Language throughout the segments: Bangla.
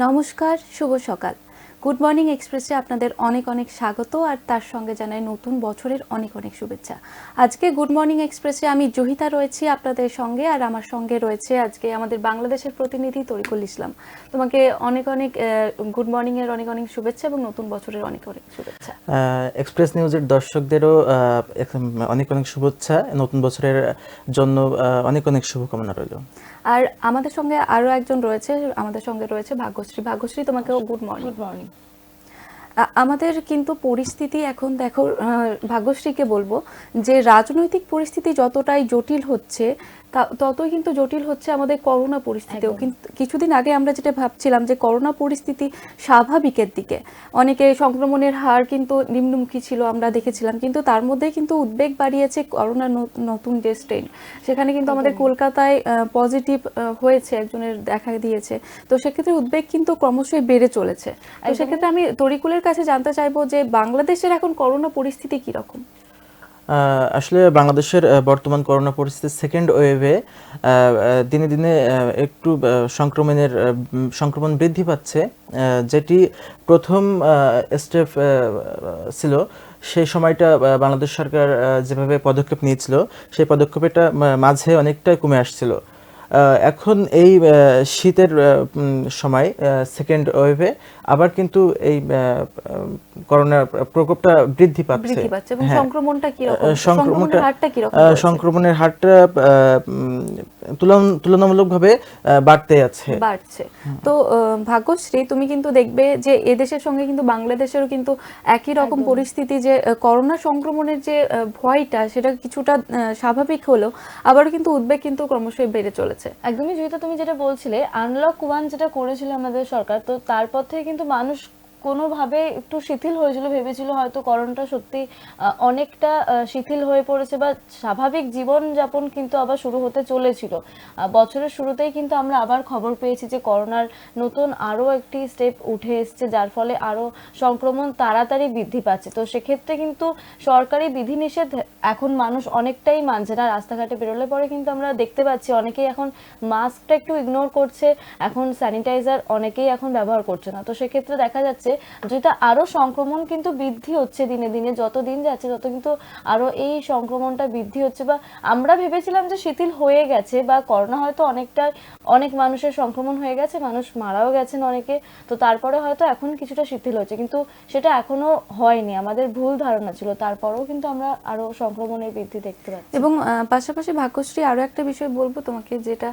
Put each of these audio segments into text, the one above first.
নমস্কার, শুভ সকাল। গুড মর্নিং এক্সপ্রেসে আপনাদের অনেক অনেক স্বাগত আর তার সঙ্গে জানাই নতুন বছরের অনেক অনেক শুভেচ্ছা। আজকে গুড মর্নিং এক্সপ্রেসে আমি জহিতা রয়েছি আপনাদের সঙ্গে, আর আমার সঙ্গে রয়েছে আজকে আমাদের বাংলাদেশের প্রতিনিধি তরিকুল ইসলাম। তোমাকে অনেক অনেক গুড মর্নিং এর অনেক অনেক শুভেচ্ছা এবং নতুন বছরের অনেক অনেক শুভেচ্ছা। এক্সপ্রেস নিউজের দর্শকদেরও অনেক অনেক শুভেচ্ছা, নতুন বছরের জন্য অনেক অনেক শুভকামনা রইল। আর আমাদের সঙ্গে আরো একজন রয়েছে, আমাদের সঙ্গে রয়েছে ভাগ্যশ্রী। ভাগ্যশ্রী, তোমাকেও গুড মর্নিং। Good morning. আমাদের কিন্তু পরিস্থিতি এখন দেখো, ভাগ্যশ্রীকে বলবো যে রাজনৈতিক পরিস্থিতি যতটাই জটিল হচ্ছে ততই কিন্তু জটিল হচ্ছে আমাদের করোনা পরিস্থিতিও। কিন্তু কিছুদিন আগে আমরা যেটা ভাবছিলাম যে করোনা পরিস্থিতি স্বাভাবিকের দিকে, অনেকে সংক্রমণের হার কিন্তু নিম্নমুখী ছিল আমরা দেখেছিলাম, কিন্তু তার মধ্যে কিন্তু উদ্বেগ বাড়িয়েছে করোনার নতুন যে স্ট্রেন, সেখানে কিন্তু আমাদের কলকাতায় পজিটিভ হয়েছে, একজনের দেখা দিয়েছে। তো সেক্ষেত্রে উদ্বেগ কিন্তু ক্রমশই বেড়ে চলেছে। তো সেক্ষেত্রে আমি তরিকুলের কাছে জানতে চাইবো যে বাংলাদেশের এখন করোনা পরিস্থিতি কিরকম? আসলে বাংলাদেশের বর্তমান করোনা পরিস্থিতি সেকেন্ড ওয়েভে দিনে দিনে একটু সংক্রমণ বৃদ্ধি পাচ্ছে। যেটি প্রথম স্টেপ ছিল, সেই সময়টা বাংলাদেশ সরকার যেভাবে পদক্ষেপ নিয়েছিল, সেই পদক্ষেপটা মাঝে অনেকটাই কমে আসছিল। এখন এই শীতের সময় সেকেন্ড ওয়েভে আবার কিন্তু এই করোনার প্রকোপটা বৃদ্ধি পাচ্ছে এবং সংক্রমণটা কি রকম? সংক্রমণের হারটা তুলনামূলকভাবে বাড়ছে। তো ভাগ্যশ্রী, তুমি কিন্তু দেখবে যে এদেশের সঙ্গে কিন্তু বাংলাদেশেরও কিন্তু একই রকম পরিস্থিতি, যে করোনা সংক্রমণের যে ভয়টা সেটা কিছুটা স্বাভাবিক হলেও আবারও কিন্তু উদ্বেগ কিন্তু ক্রমশই বেড়ে চলেছে। একদমই যেহেতু তুমি যেটা বলছিলে, আনলক 1 যেটা করেছিল আমাদের সরকার, তো তারপর থেকে কিন্তু মানুষ কোনোভাবে একটু শিথিল হয়েছিল, ভেবেছিল হয়তো করোনাটা সত্যি অনেকটা শিথিল হয়ে পড়েছে বা স্বাভাবিক জীবনযাপন কিন্তু আবার শুরু হতে চলেছিল। বছরের শুরুতেই কিন্তু আমরা আবার খবর পেয়েছি যে করোনার নতুন আরও একটি স্টেপ উঠে এসছে, যার ফলে আরও সংক্রমণ তাড়াতাড়ি বৃদ্ধি পাচ্ছে। তো সেক্ষেত্রে কিন্তু সরকারি বিধিনিষেধ এখন মানুষ অনেকটাই মানছে না। রাস্তাঘাটে বেরোলে পরে কিন্তু আমরা দেখতে পাচ্ছি অনেকেই এখন মাস্কটা একটু ইগনোর করছে, এখন স্যানিটাইজার অনেকেই এখন ব্যবহার করছে না। তো সেক্ষেত্রে দেখা যাচ্ছে যেটা আরো সংক্রমণ কিন্তু বৃদ্ধি হচ্ছে দিনে দিনে, যত দিন যাচ্ছে তত কিন্তু আরো এই সংক্রমণটা বৃদ্ধি হচ্ছে। বা আমরা ভেবেছিলাম যে শিথিল হয়ে গেছে বা করোনা হয়তো অনেক মানুষের সংক্রমণ হয়ে গেছে, মানুষ মারাও গেছেন অনেকে, তো তারপরে হয়তো এখন কিছুটা শিথিল হচ্ছে, কিন্তু সেটা এখনো হয়নি। আমাদের ভুল ধারণা ছিল, তারপরেও কিন্তু আমরা আরো সংক্রমণের বৃদ্ধি দেখতে পাচ্ছি। এবং পাশাপাশি ভাগ্যশ্রী, আরো একটা বিষয় বলবো তোমাকে, যেটা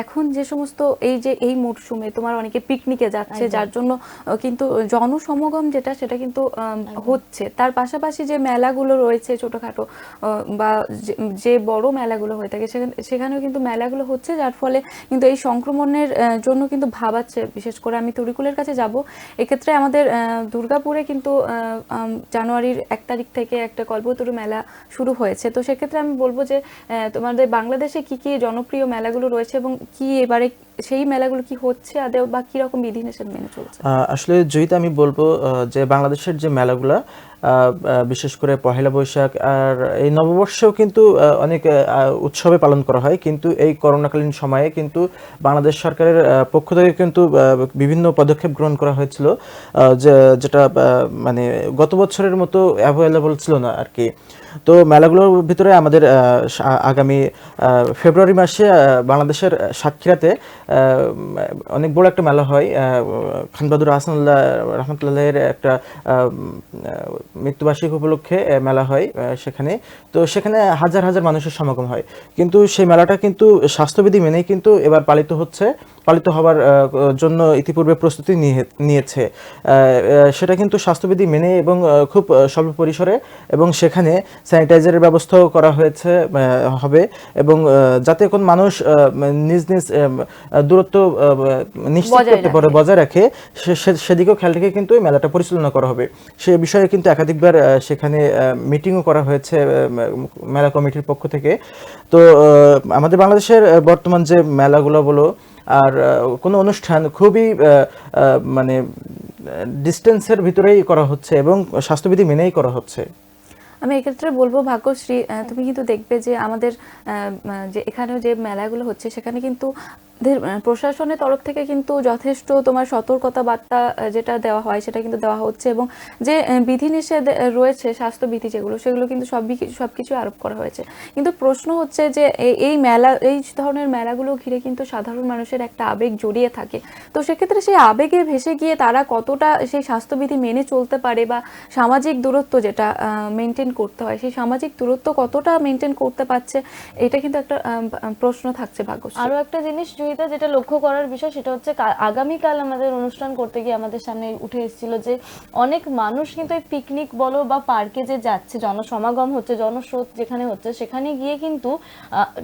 এখন যে সমস্ত এই মরশুমে তোমার অনেকে পিকনিকে যাচ্ছে, যার জন্য কিন্তু জনসমাগম সেটা কিন্তু হচ্ছে। তার পাশাপাশি যে মেলাগুলো রয়েছে ছোটখাটো বা যে বড় মেলাগুলো হয়ে থাকে সেখানেও কিন্তু মেলাগুলো হচ্ছে, যার ফলে কিন্তু এই সংক্রমণের জন্য কিন্তু ভাবাচ্ছে। বিশেষ করে আমি তরিকুলের কাছে যাব, এক্ষেত্রে আমাদের দুর্গাপুরে কিন্তু জানুয়ারির 1 তারিখ থেকে একটা কল্পতরু মেলা শুরু হয়েছে। তো সেক্ষেত্রে আমি বলবো যে তোমাদের বাংলাদেশে কি কি জনপ্রিয় মেলাগুলো রয়েছে এবং কি এবারে সেই মেলাগুলো কি হচ্ছে আদেও, বা কি রকম বিধিনিষেধ মেনে চলছে? আসলে জয়িতা, আমি বলবো যে বাংলাদেশের যে মেলাগুলা, বিশেষ করে পহেলা বৈশাখ আর এই নববর্ষেও কিন্তু অনেক উৎসবে পালন করা হয়, কিন্তু এই করোনাকালীন সময়ে কিন্তু বাংলাদেশ সরকারের পক্ষ থেকে কিন্তু বিভিন্ন পদক্ষেপ গ্রহণ করা হয়েছিল, যেটা মানে গত বছরের মতো অ্যাভেলেবল ছিল না আর কি। তো মেলাগুলোর ভিতরে আমাদের আগামী ফেব্রুয়ারি মাসে বাংলাদেশের সাতক্ষীরাতে অনেক বড় একটা মেলা হয়, খান বাহাদুর আহসানুল্লাহ রহমতুল্লাহের একটা মৃত্যুবার্ষিকী উপলক্ষে মেলা হয় সেখানে। তো সেখানে হাজার হাজার মানুষের সমাগম হয়, কিন্তু সেই মেলাটা কিন্তু স্বাস্থ্যবিধি মেনেই কিন্তু এবার পালিত হবার জন্য ইতিপূর্বে প্রস্তুতি নিয়েছে। সেটা কিন্তু স্বাস্থ্যবিধি মেনে এবং খুব স্বল্প পরিসরে, এবং সেখানে স্যানিটাইজারের ব্যবস্থাও করা হবে, এবং যাতে কোন মানুষ নিজ নিজ দূরত্ব নিশ্চিত করতে পারে, বজায় রাখে, সেদিকেও খেয়াল রেখে কিন্তু এই মেলাটা পরিচালনা করা হবে। সে বিষয়ে কিন্তু একাধিকবার সেখানে মিটিংও করা হয়েছে মেলা কমিটির পক্ষ থেকে। তো আমাদের বাংলাদেশের বর্তমান যে মেলাগুলো বলো আর কোনো অনুষ্ঠান খুবই মানে ডিস্টেন্সের ভিতরেই করা হচ্ছে এবং স্বাস্থ্যবিধি মেনেই করা হচ্ছে। আমি এক্ষেত্রে বলবো ভাগ্যশ্রী, তুমি কিন্তু দেখবে যে আমাদের যে এখানেও যে মেলাগুলো হচ্ছে সেখানে কিন্তু প্রশাসনের তরফ থেকে কিন্তু যথেষ্ট তোমার সতর্কতা বার্তা যেটা দেওয়া হয় সেটা কিন্তু দেওয়া হচ্ছে, এবং যে বিধিনিষেধ রয়েছে স্বাস্থ্যবিধি যেগুলো সেগুলো কিন্তু সবকিছু আরোপ করা হয়েছে। কিন্তু প্রশ্ন হচ্ছে যে এই মেলা, এই ধরনের মেলাগুলো ঘিরে কিন্তু সাধারণ মানুষের একটা আবেগ জড়িয়ে থাকে। তো সেক্ষেত্রে সেই আবেগে ভেসে গিয়ে তারা কতটা সেই স্বাস্থ্যবিধি মেনে চলতে পারে, বা সামাজিক দূরত্ব যেটা মেনটেন করতে হয় সেই সামাজিক দূরত্ব কতটা মেনটেন করতে পারছে, এটা কিন্তু একটা প্রশ্ন থাকছে ভাগ্যশ্রী। আরো একটা জিনিস জয়িতা যেটা লক্ষ্য করার বিষয় সেটা হচ্ছে আগামীকাল আমাদের অনুষ্ঠান করতে গিয়ে আমাদের সামনে উঠে এসেছিল যে অনেক মানুষ কিন্তু এই পিকনিক বলো বা পার্কে যে যাচ্ছে, জনসমাগম হচ্ছে, জনস্রোত যেখানে হচ্ছে সেখানে গিয়ে কিন্তু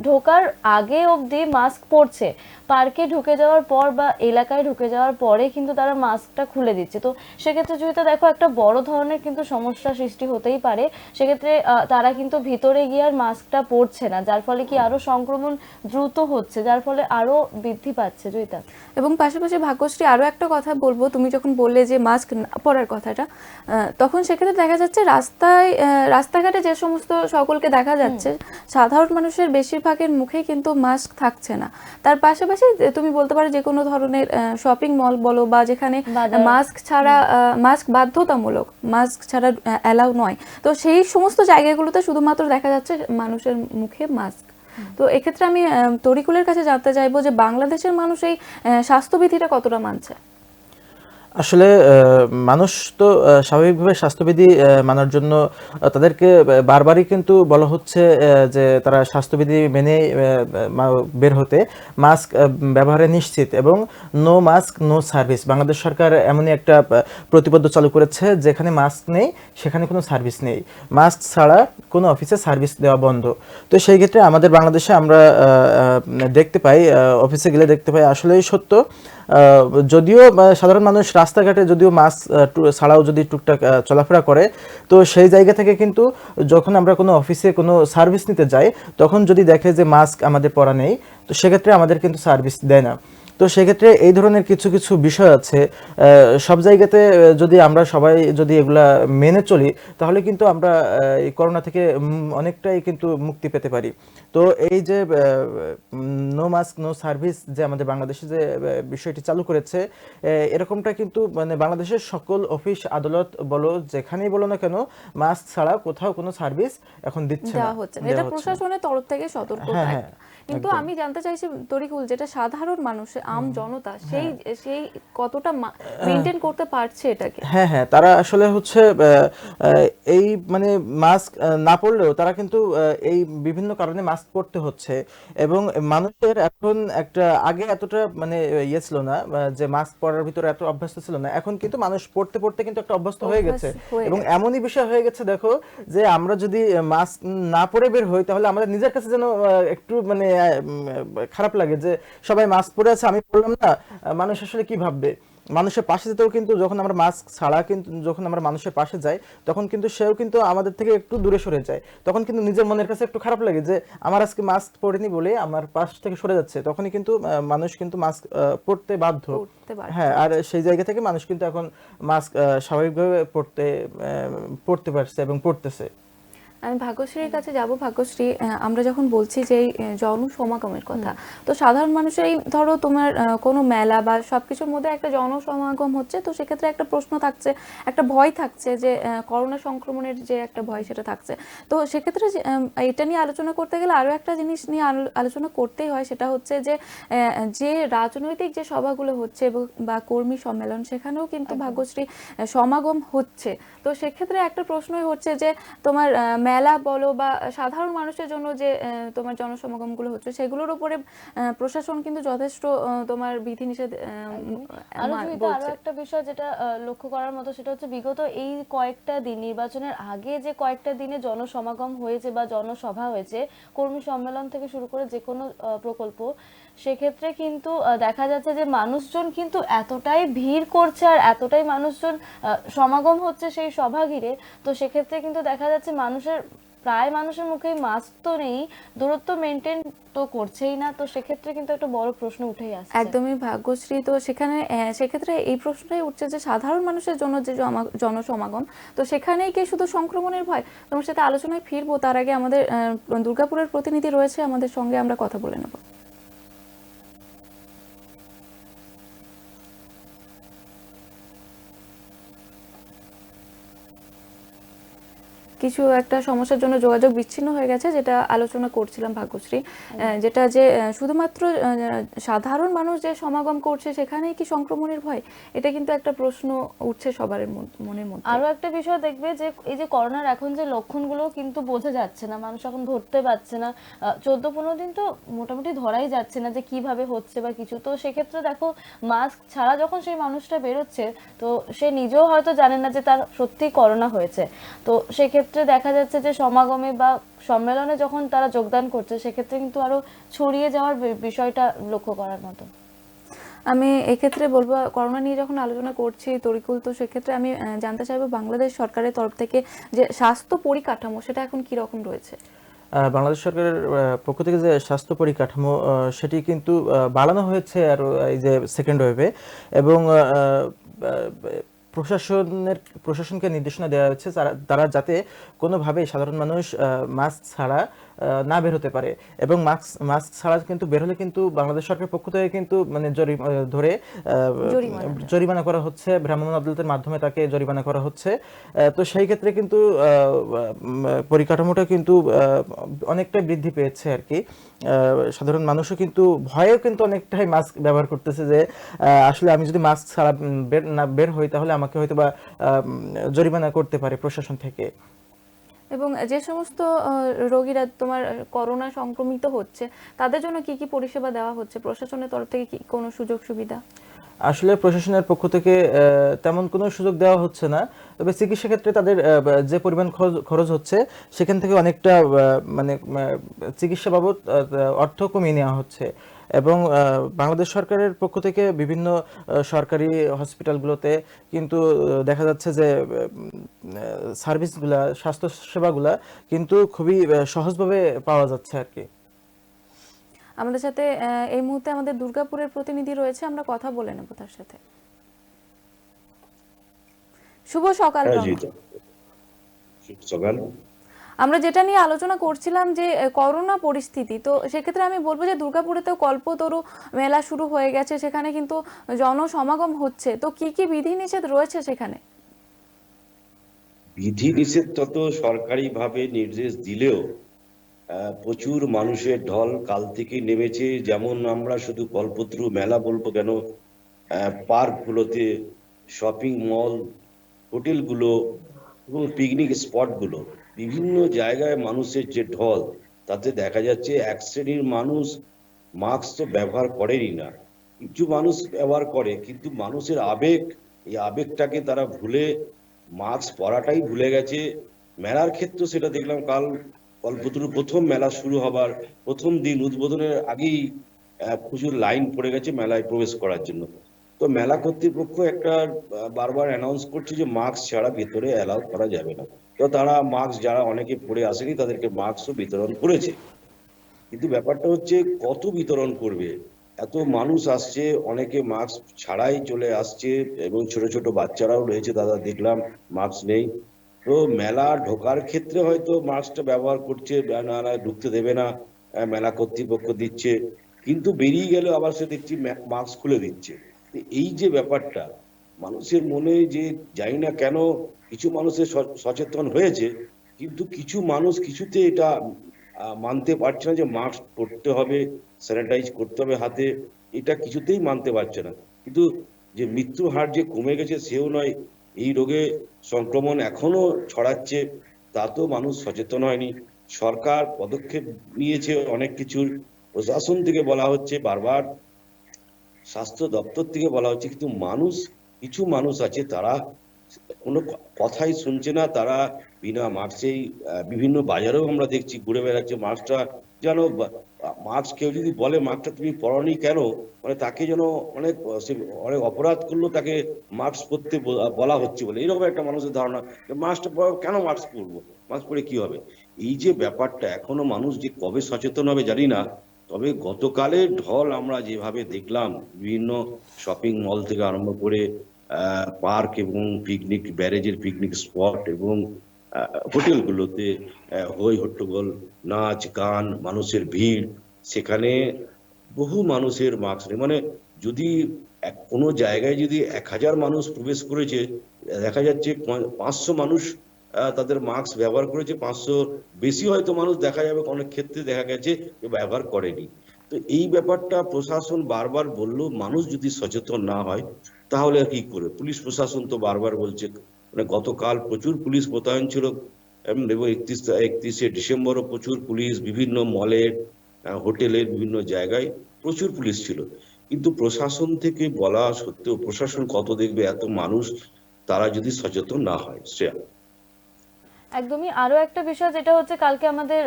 ঢোকার আগে অবধি মাস্ক পরছে, পার্কে ঢুকে যাওয়ার পর বা এলাকায় ঢুকে যাওয়ার পরে কিন্তু তারা মাস্কটা খুলে দিচ্ছে। তো সেক্ষেত্রে জয়িতা দেখো একটা বড় ধরনের কিন্তু সমস্যা সৃষ্টি হতেই পারে। সেক্ষেত্রে তারা কিন্তু ভিতরে গিয়ে আর মাস্কটা পরছে না, যার ফলে কি আরো সংক্রমণ দ্রুত হচ্ছে, যার ফলে আরো বৃদ্ধি পাচ্ছে জয়িতা। এবং পাশাপাশি ভাগ্যশ্রী আরো একটা কথা বলবো, তুমি যখন বললে যে মাস্ক না পরার কথাটা, তখন সেক্ষেত্রে দেখা যাচ্ছে রাস্তাঘাটে যে সমস্ত সকলকে দেখা যাচ্ছে সাধারণ মানুষের বেশিরভাগের মুখে কিন্তু মাস্ক থাকছে না। তার পাশাপাশি তুমি বলতে পারো যে কোনো ধরনের শপিং মল বলো বা যেখানে মাস্ক ছাড়া মাস্ক বাধ্যতামূলক, মাস্ক ছাড়া অ্যালাউ নয়, তো সেই সমস্ত জায়গাগুলোতে শুধুমাত্র দেখা যাচ্ছে মানুষের মুখে মাস্ক। তো এক্ষেত্রে আমি তরিকুলের কাছে জানতে চাইবো যে বাংলাদেশের মানুষ এই স্বাস্থ্যবিধিটা কতটা মানছে? আসলে মানুষ তো স্বাভাবিকভাবে স্বাস্থ্যবিধি মানার জন্য তাদেরকে বারবারই কিন্তু বলা হচ্ছে যে তারা স্বাস্থ্যবিধি মেনে বের হতে, মাস্ক ব্যবহারে নিশ্চিত, এবং no mask no service. Bangladesh সরকার এমনই একটা প্রতিবদ্ধ চালু করেছে যেখানে মাস্ক নেই সেখানে কোনো সার্ভিস নেই, মাস্ক ছাড়া কোনো অফিসে সার্ভিস দেওয়া বন্ধ। তো সেই ক্ষেত্রে আমাদের বাংলাদেশে আমরা দেখতে পাই, অফিসে গেলে দেখতে পাই আসলেই সত্য, যদিও সাধারণ মানুষ রাস্তাঘাটে যদিও মাস্ক ছাড়াও যদি টুকটাক চলাফেরা করে, তো সেই জায়গা থেকে কিন্তু যখন আমরা কোনো অফিসে কোনো সার্ভিস নিতে যাই তখন যদি দেখে যে মাস্ক আমাদের পরা নেই, তো সেক্ষেত্রে আমাদের কিন্তু সার্ভিস দেয় না। তো সেক্ষেত্রে এই ধরনের কিছু কিছু বিষয় আছে, সব জায়গাতে যদি আমরা সবাই যদি এগুলা মেনে চলি তাহলে কিন্তু আমরা এই করোনা থেকে অনেকটাই কিন্তু মুক্তি পেতে পারি। তো এই যে নো মাস্ক নো সার্ভিস যে আমাদের বাংলাদেশে যে বিষয়টি চালু করেছে, এরকমটা কিন্তু মানে বাংলাদেশের সকল অফিস আদালত বলো যেখানেই বলো না কেন মাস্ক ছাড়া কোথাও কোনো সার্ভিস এখন দিচ্ছে না, এটা প্রশাসনের তরফ থেকে সতর্ক হ্যাঁ। কিন্তু আমি জানতে চাইছি তরিকুল, যেটা সাধারণ মানুষ আম জনতা সেই কতটা মেইনটেইন করতে পারছে এটাকে? হ্যাঁ, তারা আসলে হচ্ছে এই মানে মাস্ক না পরলেও তারা কিন্তু এই বিভিন্ন কারণে মাস্ক পরতে হচ্ছে, এবং মানুষের এখন একটা আগে এতটা মানে ইয়ে ছিল না যে মাস্ক পরার ভিতরে এত অভ্যস্ত ছিল না, এখন কিন্তু মানুষ পড়তে পড়তে কিন্তু একটা অভ্যস্ত হয়ে গেছে। এবং এমনই বিষয় হয়ে গেছে দেখো যে আমরা যদি মাস্ক না পরে বের হই তাহলে আমাদের নিজের কাছে যেন একটু মানে খারাপ লাগে যে সবাই মাস্ক পরে আছে আমি পরলাম না, মানুষ আসলে কি ভাববে। মানুষের পাশে যেতেও কিন্তু যখন আমরা মাস্ক ছাড়া কিন্তু যখন আমরা মানুষের পাশে যাই তখন কিন্তু সেও কিন্তু আমাদের থেকে একটু দূরে সরে যায়, তখন কিন্তু নিজের মনের কাছে একটু খারাপ লাগে যে আমার আজকে মাস্ক পরিনি বলে আমার পাশ থেকে সরে যাচ্ছে, তখনই কিন্তু মানুষ কিন্তু মাস্ক পরতে বাধ্য। হ্যাঁ, আর সেই জায়গা থেকে মানুষ কিন্তু এখন মাস্ক স্বাভাবিকভাবে পরতে পারছে এবং পরতেছে। আমি ভাগ্যশ্রীর কাছে যাব। ভাগ্যশ্রী, আমরা যখন বলছি যে জনসমাগমের কথা, তো সাধারণ মানুষের এই ধরো তোমার কোনো মেলা বা সবকিছুর মধ্যে একটা জনসমাগম হচ্ছে, তো সেক্ষেত্রে একটা প্রশ্ন থাকছে, একটা ভয় থাকছে যে করোনা সংক্রমণের যে একটা ভয় সেটা থাকছে। তো সেক্ষেত্রে এটা নিয়ে আলোচনা করতে গেলে আরো একটা জিনিস নিয়ে আলোচনা করতেই হয়, সেটা হচ্ছে যে রাজনৈতিক যে সভাগুলো হচ্ছে বা কর্মী সম্মেলন সেখানেও কিন্তু ভাগ্যশ্রী সমাগম হচ্ছে। তো সেক্ষেত্রে একটা প্রশ্নই হচ্ছে যে তোমার মেলা বলো বা সাধারণ মানুষের জন্য যে তোমার জনসমাগমগুলো হচ্ছে সেগুলোর উপরে প্রশাসন কিন্তু যথেষ্ট তোমার বিধিনিষেধ আরো একটা বিষয় যেটা লক্ষ্য করার মতো সেটা হচ্ছে বিগত এই কয়েকটা দিন নির্বাচনের আগে যে কয়েকটা দিনে জনসমাগম হয়েছে বা জনসভা হয়েছে, কর্মী সম্মেলন থেকে শুরু করে যে কোনো প্রকল্প, সেক্ষেত্রে কিন্তু দেখা যাচ্ছে যে মানুষজন কিন্তু এতটাই ভিড় করছে আর এতটাই মানুষজন সমাগম হচ্ছে সেই সভা ঘিরে, তো সেক্ষেত্রে কিন্তু দেখা যাচ্ছে প্রায় মানুষের মুখে মাস্ক তো নেই, দূরত্ব মেনটেন তো করছেই না, তো সেক্ষেত্রে কিন্তু একটা বড় প্রশ্ন উঠেই আসছে। একদমই ভাগ্যশ্রী, তো সেক্ষেত্রে এই প্রশ্নটাই উঠছে যে সাধারণ মানুষের জন্য যে জনসমাগম, তো সেখানেই কি শুধু সংক্রমণের ভয়? তোমার সাথে আলোচনায় ফিরবো, তার আগে আমাদের দুর্গাপুরের প্রতিনিধি রয়েছে আমাদের সঙ্গে, আমরা কথা বলে নেব। কিছু একটা সমস্যার জন্য যোগাযোগ বিচ্ছিন্ন হয়ে গেছে, যেটা আলোচনা করছিলাম ভাগ্যশ্রী, যেটা যে শুধুমাত্র সাধারণ মানুষ যে সমাগম করছে সেখানেই কি সংক্রমণের ভয়, এটা কিন্তু একটা প্রশ্ন উঠছে সবার মনের মধ্যে। আরো একটা বিষয় দেখবে যে এই যে করোনার এখন যে লক্ষণগুলো কিন্তু বোঝা যাচ্ছে না, মানুষ এখন ধরতে পারছে না, 14-15 দিন তো মোটামুটি ধরাই যাচ্ছে না যে কিভাবে হচ্ছে বা কিছু। তো সেক্ষেত্রে দেখো মাস্ক ছাড়া যখন সেই মানুষটা বেরোচ্ছে, তো সে নিজেও হয়তো জানে না যে তার সত্যি করোনা হয়েছে। তো সেক্ষেত্রে দেখা যাচ্ছে যে সমাগমে বা সম্মেলনে যখন তারা যোগদান করছে, সেক্ষেত্রে কিন্তু আরো ছড়িয়ে যাওয়ার বিষয়টা লক্ষ্য করার মতো। আমি এক্ষেত্রে বলবো, করোনা নিয়ে যখন আলোচনা করছি তরিকুল, তো সেক্ষেত্রে আমি জানতে চাইবো বাংলাদেশ সরকারের তরফ থেকে যে স্বাস্থ্য পরিকাঠামো সেটা এখন কি রকম রয়েছে? বাংলাদেশ সরকারের পক্ষ থেকে যে স্বাস্থ্য পরিকাঠামো সেটি কিন্তু বাড়ানো হয়েছে আর এই যে সেকেন্ড ওয়েভে, এবং প্রশাসনকে নির্দেশনা দেওয়া হয়েছে তারা যাতে কোনোভাবেই সাধারণ মানুষ মাস্ক ছাড়া না বের হতে পারে, এবং মাস্ক ছাড়া কিন্তু বের হলে কিন্তু বাংলাদেশ সরকারের পক্ষ থেকে কিন্তু মানে ধরে জরিমানা করা হচ্ছে, ভ্রাম্যমাণ আদালতের মাধ্যমে তাকে জরিমানা করা হচ্ছে। তো সেই ক্ষেত্রে কিন্তু পরিকাঠামোটা কিন্তু অনেকটাই বৃদ্ধি পেয়েছে আর কি। সাধারণ মানুষও কিন্তু ভয়েও কিন্তু অনেকটাই মাস্ক ব্যবহার করতেছে, যে আসলে আমি যদি মাস্ক ছাড়া বের হই তাহলে আমাকে হয়তো বা জরিমানা করতে পারে প্রশাসন থেকে। এবং যে সমস্ত রোগীরা তোমার করোনা সংক্রমিত হচ্ছে তাদের জন্য কি কি পরিষেবা দেওয়া হচ্ছে প্রশাসনের তরফ থেকে, কি কোনো সুযোগ সুবিধা? আসলে প্রশাসনের পক্ষ থেকে তেমন কোনো সুযোগ দেওয়া হচ্ছে না, তবে চিকিৎসা ক্ষেত্রে তাদের যে পরিমাণ খরচ হচ্ছে সেখান থেকে অনেকটা মানে চিকিৎসা বাবদ অর্থ কমিয়ে নেওয়া হচ্ছে। এবং বাংলাদেশ সরকারের পক্ষ থেকে বিভিন্ন সরকারি হসপিটালগুলোতে কিন্তু দেখা যাচ্ছে যে সার্ভিসগুলা, স্বাস্থ্য সেবাগুলা কিন্তু খুবই সহজভাবে পাওয়া যাচ্ছে আর কি। আমাদের সাথে এই মুহূর্তে আমাদের দুর্গাপুরের প্রতিনিধি রয়েছে, আমরা কথা বলে নেব তার সাথে। শুভ সকাল। সকাল। আমরা যেটা নিয়ে আলোচনা করছিলাম যে করোনা পরিস্থিতি, তো সেক্ষেত্রে আমি বলবো যে দুর্গাপুরেতেও কল্পতরু মেলা শুরু হয়ে গেছে, সেখানে কিন্তু জনসমাগম হচ্ছে, তো কি কি বিধিনিষেধ রয়েছে সেখানে? বিধিনিষেধ তত সরকারিভাবে নির্দেশ দিলেও প্রচুর মানুষের ঢল কাল থেকে নেমেছে। যেমন আমরা শুধু কল্পতরু মেলা বলবো কেন, পার্কগুলোতে, শপিং মল, হোটেলগুলো এবং পিকনিক স্পটগুলো, বিভিন্ন জায়গায় মানুষের যে ঢল, তাতে দেখা যাচ্ছে এক শ্রেণীর মানুষ মাস্ক তো ব্যবহার করেনই না, কিছু মানুষ ব্যবহার করে, কিন্তু মানুষের আবেগ, এই আবেগটাকে তারা ভুলে মাস্ক পরাটাই ভুলে গেছে। মেলার ক্ষেত্রে সেটা দেখলাম, কাল কল্পতরু প্রথম মেলা শুরু হবার প্রথম দিন উদ্বোধনের আগেই প্রচুর লাইন পড়ে গেছে মেলায় প্রবেশ করার জন্য। তো মেলা কর্তৃপক্ষ একটা বারবার অ্যানাউন্স করছে যে মাস্ক ছাড়া ভেতরে অ্যালাউ করা যাবে না। তো তারা মাস্ক, যারা অনেকে পরে আসেনি তাদেরকে মাস্কও বিতরণ করেছে, কিন্তু ব্যাপারটা হচ্ছে কত বিতরণ করবে? এত মানুষ আসছে, অনেকে মাস্ক ছাড়াই চলে আসছে, এবং ছোট ছোট বাচ্চারাও রয়েছে, দাদা দেখলাম মাস্ক নেই। তো মেলা ঢোকার ক্ষেত্রে হয়তো মাস্কটা ব্যবহার করছে, না না ঢুকতে দেবে না, মেলা কর্তৃপক্ষ দিচ্ছে, কিন্তু বেরিয়ে গেলে আবার সে দেখছি মাস্ক খুলে দিচ্ছে। এই যে ব্যাপারটা মানুষের মনে, যে জানি না কেন কিছু মানুষের সচেতন হয়েছে, কিন্তু কিছু মানুষ কিছুতে এটা মানতে পারছে না যে মাস্ক পরতে হবে, স্যানিটাইজ করতে হবে হাতে, এটা কিছুতেই মানতে পারছে না। কিন্তু যে মৃত্যু হার যে কমে গেছে সেও নয়, এই রোগে সংক্রমণ এখনো ছড়াচ্ছে, তাতেও মানুষ সচেতন হয়নি। সরকার পদক্ষেপ নিয়েছে অনেক কিছুর, প্রশাসন থেকে বলা হচ্ছে বারবার, স্বাস্থ্য দপ্তর থেকে বলা হচ্ছে, কিন্তু মানুষ, কিছু মানুষ আছে তারা কোনো কথাই শুনছে না, তারা বিনা মাস্কেই বিভিন্ন বাজারেও আমরা দেখছি ঘুরে বেড়াচ্ছে। মাস্কটা যেন, মাস্ক কেউ যদি বলে মাস্কটা তুমি পরনি কেন, মানে তাকে যেন অনেক অনেক অপরাধ করলো, তাকে মাস্ক পরতে বলা হচ্ছে বলে, এরকম একটা মানুষের ধারণা। মাস্কটা কেন মাস্ক পরবো, মাস্ক পরে কি হবে? এই যে ব্যাপারটা, এখনো মানুষ যে কবে সচেতন হবে জানি না। তবে গতকালের ঢল আমরা যেভাবে দেখলাম, বিভিন্ন শপিং মল থেকে আরম্ভ করে পার্ক এবং পিকনিক, ব্যারেজের পিকনিক স্পট এবং হোটেলগুলোতে হই হট্টগোল, নাচ গান, মানুষের ভিড়, সেখানে বহু মানুষের মাস্ক নেই। মানে যদি কোনো জায়গায় যদি 1000 মানুষ প্রবেশ করেছে, দেখা যাচ্ছে 500 মানুষ তাদের মাস্ক ব্যবহার করেছে, 500 বেশি হয়তো মানুষ দেখা যাবে, অনেক ক্ষেত্রে দেখা গেছে যে ব্যবহার করেনি। তো এই ব্যাপারটা প্রশাসন বারবার বললো, মানুষ যদি সচেতন না হয় তাহলে আর কি করে। পুলিশ প্রশাসন তো বারবার বলছে, মানে গতকাল প্রচুর পুলিশ মোতায়েন ছিল, এবং 31শে ডিসেম্বরও প্রচুর পুলিশ বিভিন্ন মলের, হোটেলের বিভিন্ন জায়গায় প্রচুর পুলিশ ছিল। কিন্তু প্রশাসন থেকে বলা সত্ত্বেও প্রশাসন কত দেখবে এত মানুষ, তারা যদি সচেতন না হয়। শ্রেয়া। একদমই। আরো একটা বিষয় যেটা হচ্ছে, কালকে আমাদের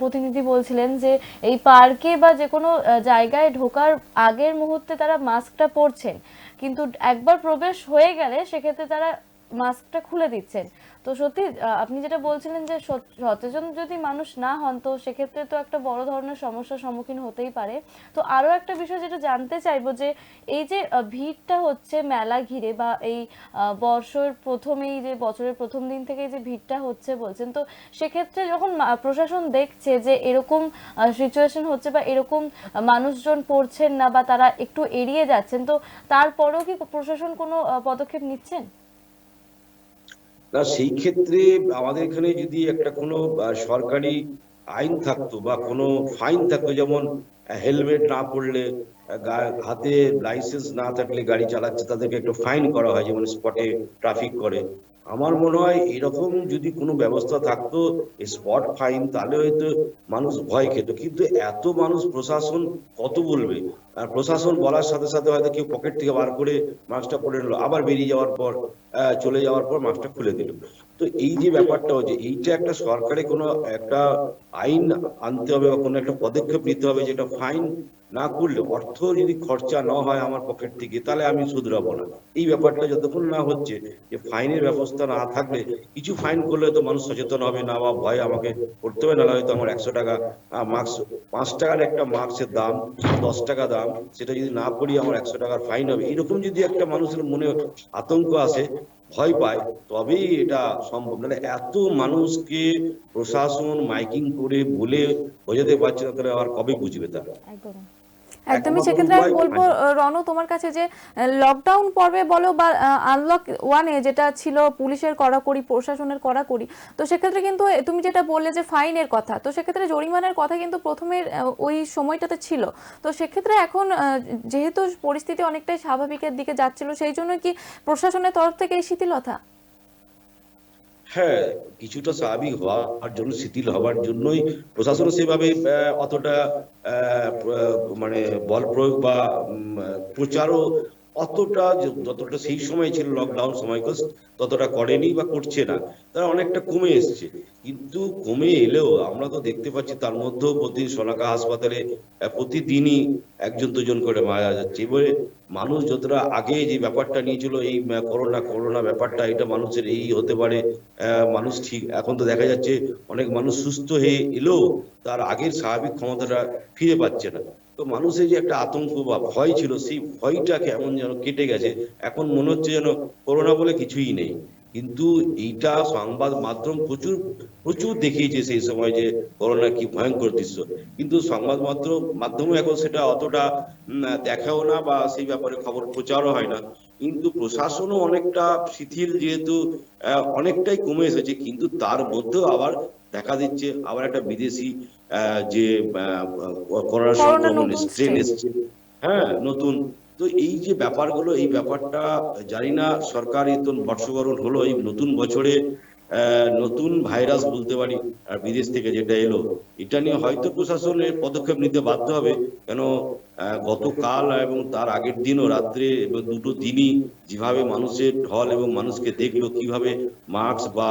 প্রতিনিধি বলছিলেন যে এই পার্কে বা যে কোনো জায়গায় ঢোকার আগের মুহূর্তে তারা মাস্কটা পরছেন, কিন্তু একবার প্রবেশ হয়ে গেলে সেক্ষেত্রে তারা মাস্কটা খুলে দিচ্ছেন। তো সত্যি আপনি যেটা বলছিলেন যে সচেতন যদি মানুষ না হন, তো সেক্ষেত্রে তো একটা বড় ধরনের সমস্যার সম্মুখীন হতেই পারে। তো আরো একটা বিষয় যেটা জানতে চাইবো, যে এই যে ভিড়টা হচ্ছে মেলা ঘিরে, বা এই বর্ষের প্রথমেই যে বছরের প্রথম দিন থেকে যে ভিড়টা হচ্ছে বলছেন, তো সেক্ষেত্রে যখন প্রশাসন দেখছে যে এরকম সিচুয়েশন হচ্ছে বা এরকম মানুষজন পড়ছেন না বা তারা একটু এড়িয়ে যাচ্ছেন, তো তারপরেও কি প্রশাসন কোনো পদক্ষেপ নিচ্ছেন? না, সেই ক্ষেত্রে আমাদের এখানে যদি একটা কোনো সরকারি আইন থাকতো বা কোনো ফাইন থাকতো, যেমন হেলমেট না পরলে, হাতে লাইসেন্স না থাকলে গাড়ি চালাচ্ছে তাদেরকে একটা ফাইন করা হয়, যেমন স্পটে ট্রাফিক করে। আমার মনে হয় এরকম যদি কোনো ব্যবস্থা থাকতো, স্পট ফাইন, তাহলে হয়তো মানুষ ভয় খেত। কিন্তু এত মানুষ, প্রশাসন কত বলবে? আর প্রশাসন বলার সাথে সাথে হয়তো কেউ পকেট থেকে বার করে মাস্কটা পরে নিল, আবার বেরিয়ে যাওয়ার পর, চলে যাওয়ার পর মাস্কটা খুলে দিল। তো এই যে ব্যাপারটা হচ্ছে, এইটা একটা সরকারে কোনো একটা আইন আনতে হবে বা কোনো একটা পদক্ষেপ নিতে হবে, যেটা ফাইন না করলে, অর্থ যদি খরচা না হয় আমার পকেট থেকে, তাহলে আমি শুধরাবো না। এই ব্যাপারটা যতক্ষণ না হচ্ছে, যে ফাইনের ব্যবস্থা না থাকলে, কিছু ফাইন করলে তো মানুষ সচেতন হবে না, বা ভয় আমাকে করতে হবে, না হয়তো আমার 100 টাকা মাস্ক, 5 টাকার একটা মাস্কের দাম 10 টাকা দাম, সেটা যদি না পড়ি আমার 100 টাকার ফাইন হবে। এরকম যদি একটা মানুষের মনে আতঙ্ক আসে, ভয় পায়, তবেই এটা সম্ভব। মানে এত মানুষকে প্রশাসন মাইকিং করে বলে বোঝাতে পারছে না, তাহলে আর কবে বুঝবে তারা? একদম। একদমই। একমাত্র সেক্ষেত্রে আমি উপায় বলবো রনু তোমার কাছে, যে লকডাউন পর্বে বলো বা আনলক ওয়ানে যেটা ছিল পুলিশের কড়াকড়ি, প্রশাসনের কড়াকড়ি, তো সেক্ষেত্রে কিন্তু তুমি যেটা বললে যে ফাইনের কথা, তো সেক্ষেত্রে জরিমানার কথা কিন্তু প্রথমের ওই সময়টাতে ছিল। তো সেক্ষেত্রে এখন যেহেতু পরিস্থিতি অনেকটাই স্বাভাবিকের দিকে যাচ্ছিল, সেই জন্য কি প্রশাসনের তরফ থেকে এই শিথিলতা? হ্যাঁ, কিছুটা স্বাভাবিক হওয়ার জন্য, শিথিল হওয়ার জন্যই প্রশাসন সেভাবে অতটা মানে বল প্রয়োগ বা প্রচারও অতটা যতটা সেই সময় ছিল লকডাউন সময়কাল, ততটা করেনি বা করছে না। তারা অনেকটা কমে এসছে। কিন্তু কমে এলেও আমরা তো দেখতে পাচ্ছি, তার মধ্যেও প্রতি সোনাকা হাসপাতালে প্রতিদিনই একজন দুজন করে মারা যাচ্ছে। এবারে মানুষ যতটা আগে যে ব্যাপারটা নিয়েছিল, এই করোনা করোনা ব্যাপারটা, এটা মানুষের এই হতে পারে, মানুষ ঠিক, এখন তো দেখা যাচ্ছে অনেক মানুষ সুস্থ হয়ে এলেও তার আগের স্বাভাবিক ক্ষমতাটা ফিরে পাচ্ছে না। তো মানুষের যে একটা আতঙ্ক বা ভয় ছিল, সেই ভয়টা কেমন যেন কেটে গেছে। এখন মনে হচ্ছে যেন করোনা বলে কিছুই নেই। কিন্তু এইটা সংবাদ মাধ্যম প্রচুর প্রচুর দেখিয়েছে সেই সময়, যে করোনা কি ভয়ঙ্কর দৃশ্য। কিন্তু সংবাদ মাধ্যমে এখন সেটা অতটা দেখাও না, বা সেই ব্যাপারে খবর প্রচারও হয় না। কিন্তু প্রশাসনও অনেকটা শিথিল, যেহেতু অনেকটাই কমে এসেছে। কিন্তু তার মধ্যেও আবার দেখা দিচ্ছে আবার একটা বিদেশি যে করোনা করোনা সংক্রমণ নতুন স্ট্রেন স্ট্রেন। এসছে। হ্যাঁ, নতুন। তো এই যে ব্যাপারগুলো, এই ব্যাপারটা জানি না, সরকারি তো বর্ষবরণ হলো এই নতুন বছরে, নতুন ভাইরাস বলতে পারি, আর বিদেশ থেকে যেটা এলো, এটা নিয়ে হয়তো প্রশাসনের পদক্ষেপ নিতে বাধ্য হবে। কেন, গতকাল এবং তার আগের দিনও রাত্রে এবং দুটো দিনই যেভাবে মানুষের ঢল, এবং মানুষকে দেখলো কিভাবে মাস্ক বা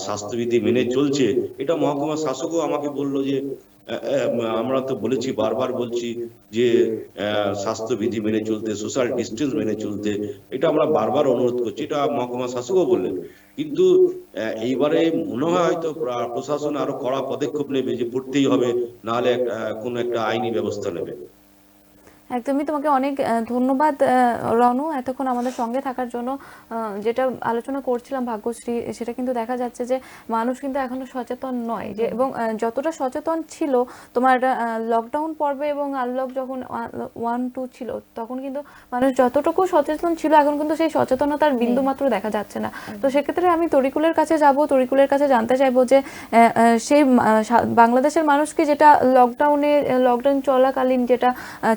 স্বাস্থ্যবিধি মেনে চলছে, এটা মহকুমা শাসকও আমাকে বললো যে আমরা তো বলেছি, বারবার বলছি যে স্বাস্থ্যবিধি মেনে চলতে, সোশ্যাল ডিস্টেন্স মেনে চলতে, এটা আমরা বারবার অনুরোধ করছি, এটা মহকুমা শাসকও বললেন। কিন্তু এইবারে মনে হয় হয়তো প্রশাসন আরো কড়া পদক্ষেপ নেবে, যে পড়তেই হবে, নাহলে কোনো একটা আইনি ব্যবস্থা নেবে। একদমই, তোমাকে অনেক ধন্যবাদ রনু, এতক্ষণ আমাদের সঙ্গে থাকার জন্য। যেটা আলোচনা করছিলাম ভাগ্যশ্রী, সেটা কিন্তু দেখা যাচ্ছে যে মানুষ কিন্তু এখনো সচেতন নয়, যে এবং যতটা সচেতন ছিল তোমার লকডাউন পর্বে এবং আনলক যখন 1-2 ছিল, তখন কিন্তু মানুষ যতটুকু সচেতন ছিল এখন কিন্তু সেই সচেতনতার বিন্দু মাত্র দেখা যাচ্ছে না। তো সেক্ষেত্রে আমি তরিকুলের কাছে যাব, তরিকুলের কাছে জানতে চাইবো যে সেই বাংলাদেশের মানুষকে যেটা লকডাউন চলাকালীন যেটা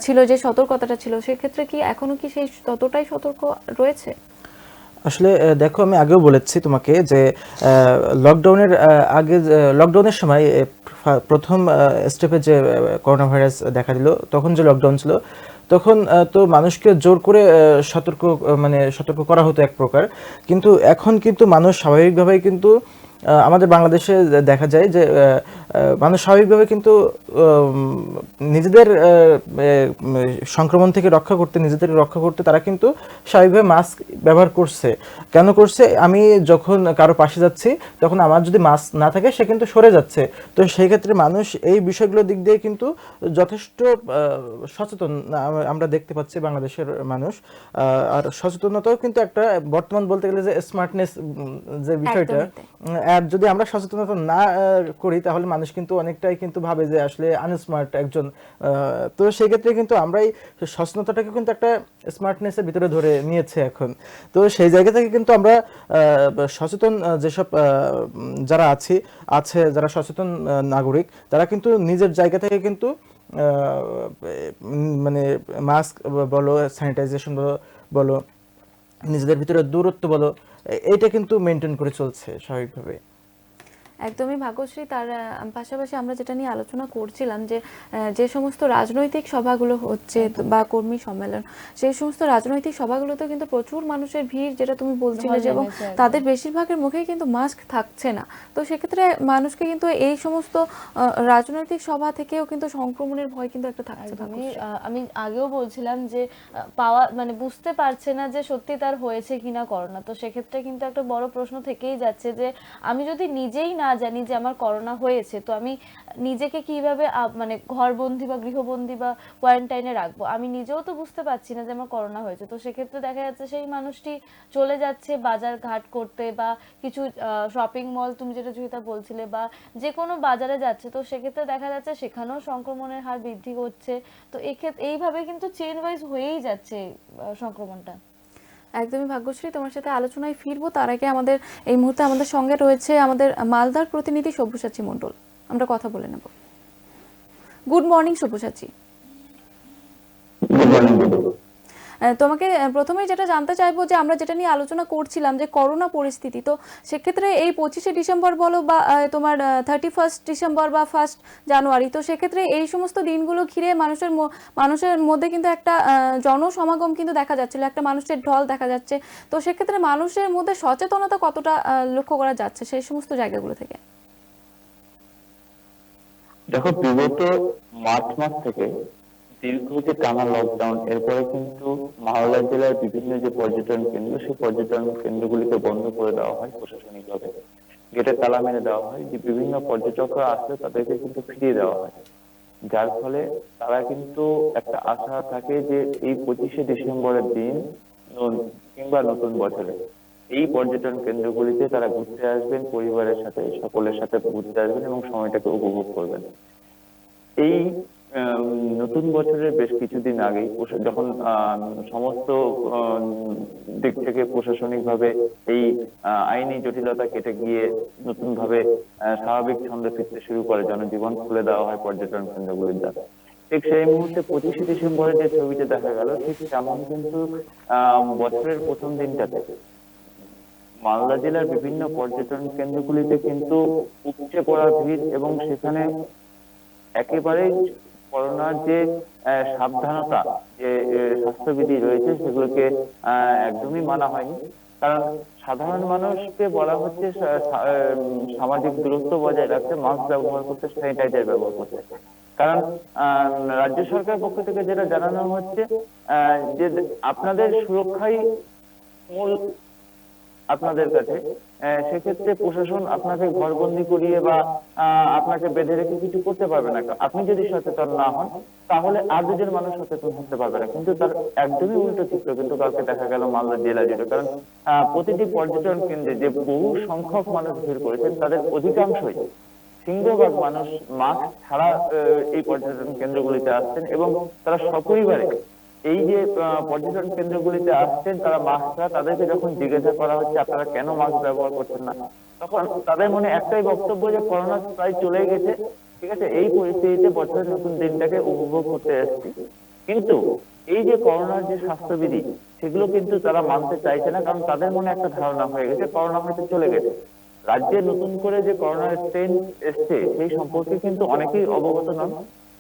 ছিল, যে সতর্কতাটা ছিল, সেক্ষেত্রে কি এখনো কি সেই ততটাই সতর্ক রয়েছে? আসলে দেখো, আমি আগেও বলেছি তোমাকে যে লকডাউনের আগে, লকডাউনের সময় প্রথম স্টেপে যে করোনা ভাইরাস দেখা দিল, তখন যে লকডাউন ছিল, তখন তো মানুষকে জোর করে মানে সতর্ক করা হতো এক প্রকার। কিন্তু এখন কিন্তু মানুষ স্বাভাবিকভাবেই কিন্তু আমাদের বাংলাদেশে দেখা যায় যে মানুষ স্বাভাবিকভাবে কিন্তু নিজেদের সংক্রমণ থেকে রক্ষা করতে, নিজেদের রক্ষা করতে তারা কিন্তু স্বাভাবিকভাবে মাস্ক ব্যবহার করছে। কেন করছে? আমি যখন কারো পাশে যাচ্ছি, তখন আমার যদি মাস্ক না থাকে, সে কিন্তু সরে যাচ্ছে। তো সেই ক্ষেত্রে মানুষ এই বিষয়গুলোর দিক দিয়ে কিন্তু যথেষ্ট সচেতন আমরা দেখতে পাচ্ছি বাংলাদেশের মানুষ। আর সচেতনতাও কিন্তু একটা, বর্তমান বলতে গেলে যে স্মার্টনেস যে বিষয়টা, আর যদি আমরা সচেতনতা না করি, তাহলে মানুষ কিন্তু অনেকটাই কিন্তু ভাবে যে আসলে আনস্মার্ট একজন। তো সেই ক্ষেত্রে কিন্তু আমরাই সচেতনতাটাকে কিন্তু একটা স্মার্টনেসের ভিতরে ধরে নিয়েছে এখন। তো সেই জায়গা থেকে কিন্তু আমরা সচেতন যেসব যারা যারা সচেতন নাগরিক, তারা কিন্তু নিজের জায়গা থেকে কিন্তু মানে মাস্ক বলো, স্যানিটাইজেশন বলো, নিজেদের ভিতরে দূরত্ব বলো, এইটা কিন্তু মেনটেন করে চলছে স্বাভাবিকভাবে। একদমই ভাগ্যশ্রী, তার পাশাপাশি আমরা যেটা নিয়ে আলোচনা করছিলাম যে যে সমস্ত রাজনৈতিক সভাগুলো হচ্ছে বা কর্মী সম্মেলন, সেই সমস্ত রাজনৈতিক সভাগুলোতে কিন্তু প্রচুর মানুষের ভিড়, যেটা তুমি বলছিলে, যে এবং তাদের বেশিরভাগের মুখেই কিন্তু মাস্ক থাকছে না। তো সেক্ষেত্রে মানুষকে কিন্তু এই সমস্ত রাজনৈতিক সভা থেকেও কিন্তু সংক্রমণের ভয় কিন্তু একটা থাকছে। আমি আগেও বলছিলাম যে পাওয়া মানে বুঝতে পারছে না যে সত্যি তার হয়েছে কিনা করোনা। তো সেক্ষেত্রে কিন্তু একটা বড় প্রশ্ন থেকেই যাচ্ছে যে আমি যদি নিজেই না জানি যে আমার করোনা হয়েছে, তো আমি নিজেকে কিভাবে মানে ঘরবন্দি বা গৃহবন্দি বা কোয়ারেন্টাইনে রাখবো? আমি নিজেও তো বুঝতে পারছি না যে আমার করোনা হয়েছে। তো সেক্ষেত্রে দেখা যাচ্ছে সেই মানুষটি চলে যাচ্ছে বাজার ঘাট করতে বা কিছু শপিং মল, তুমি যেটা জয়িতা বলছিলে, বা যে কোনো বাজারে যাচ্ছে। তো সেক্ষেত্রে দেখা যাচ্ছে সেখানেও সংক্রমণের হার বৃদ্ধি হচ্ছে। তো এইভাবে কিন্তু চেইন ওয়াইজ হয়েই যাচ্ছে সংক্রমণটা। একদমই ভাগ্যশ্রী, তোমার সাথে আলোচনায় ফিরবো, তার আগে এই মুহূর্তে আমাদের সঙ্গে রয়েছে আমাদের মালদার প্রতিনিধি সব্যসাচী মণ্ডল। আমরা কথা বলে নেব। Good morning Sabyasachi. তোমাকে প্রথমেই যেটা জানতে চাইবো, যে আমরা যেটা নিয়ে আলোচনা করছিলাম যে করোনা পরিস্থিতি, তো সেক্ষেত্রে এই 25শে ডিসেম্বর বলো বা তোমার 31 ডিসেম্বর বা 1 জানুয়ারি, তো সেক্ষেত্রে এই সমস্ত দিনগুলো ঘিরে মানুষের মধ্যে কিন্তু একটা জনসমাগম কিন্তু দেখা যাচ্ছিল, একটা মানুষের ঢল দেখা যাচ্ছে। তো সেক্ষেত্রে মানুষের মধ্যে সচেতনতা কতটা লক্ষ্য করা যাচ্ছে সেই সমস্ত জায়গাগুলো থেকে? দেখো, বিগত মার্চ মাস থেকে দীর্ঘ যে টানা লকডাউন, এরপরে কিন্তু মালদা জেলার বিভিন্ন যে পর্যটন কেন্দ্র, সেই পর্যটন কেন্দ্রগুলিকে বন্ধ করে দেওয়া হয় প্রশাসনিকভাবে। গেটে তালা মেরে দেওয়া হয়, যে বিভিন্ন পর্যটকরা আসলে তাদেরকে কিন্তু ফিরিয়ে দেওয়া হয়। যার ফলে তারা কিন্তু একটা আশা থাকে যে এই 25শে ডিসেম্বরের দিন কিংবা নতুন বছরে এই পর্যটন কেন্দ্রগুলিতে তারা ঘুরতে আসবেন, পরিবারের সাথে সকলের সাথে ঘুরতে আসবেন এবং সময়টাকে উপভোগ করবেন। এই নতুন বছরের বেশ কিছুদিন আগে যখন সমস্ত দিক থেকে প্রশাসনিক ভাবে এই আইনি জটিলতা কেটে গিয়ে নতুন ভাবে স্বাভাবিক ছন্দে ফিরতে শুরু করে, জনজীবন খুলে দেওয়া হয় পর্যটন কেন্দ্রগুলির দ্বারা। ঠিক সেই মুহূর্তে 25শে ডিসেম্বরে যে ছবিটা দেখা গেল, ঠিক তেমন কিন্তু বছরের প্রথম দিনটাতে মালদা জেলার বিভিন্ন পর্যটন কেন্দ্রগুলিতে কিন্তু উপচে পড়া ভিড়, এবং সেখানে একেবারেই করোনার যে সাবধানতা, যে স্বাস্থ্যবিধি রয়েছে, সেগুলোকে একদমই মানা হয়নি। কারণ সাধারণ মানুষকে বলা হচ্ছে সামাজিক দূরত্ব বজায় রাখতে, মাস্ক ব্যবহার করতে, স্যানিটাইজার ব্যবহার করতে। কারণ রাজ্য সরকারের পক্ষ থেকে যেটা জানানো হচ্ছে যে আপনাদের সুরক্ষাই মূল আপনাদের কাছে, সেক্ষেত্রে প্রশাসন আপনাকে ঘরবন্দি করিয়ে বা আপনাকে বেঁধে রেখে কিছু করতে পারবে না। আপনি যদি সচেতন না হন তাহলে আর দুজন মানুষ সচেতন হতে পারবে না। কিন্তু তার একদমই উল্টো চিত্র কিন্তু কালকে দেখা গেল মালদা জেলা জুড়ে। কারণ প্রতিটি পর্যটন কেন্দ্রে যে বহু সংখ্যক মানুষ ভিড় করেছেন তাদের অধিকাংশই সিংহভাগ মানুষ মাস্ক ছাড়া এই পর্যটন কেন্দ্রগুলিতে আসছেন, এবং তারা সপরিবারে এই যে পর্যটন কেন্দ্রগুলিতে আসছেন তারা মাস্ক ছাড়া। তাদেরকে যখন জিজ্ঞাসা করা হচ্ছে আপনারা কেন মাস্ক ব্যবহার করছেন না, তখন তাদের মনে একটাই বক্তব্য যে করোনা প্রায় চলে গেছে, ঠিক আছে, এই পরিস্থিতিতে বছরের নতুন দিনটাকে উপভোগ করতে এসেছি। কিন্তু এই যে করোনার যে স্বাস্থ্যবিধি সেগুলো কিন্তু তারা মানতে চাইছে না, কারণ তাদের মনে একটা ধারণা হয়ে গেছে করোনা হয়তো চলে গেছে। রাজ্যে নতুন করে যে করোনার ট্রেন এসছে সেই সম্পর্কে কিন্তু অনেকেই অবগত নন,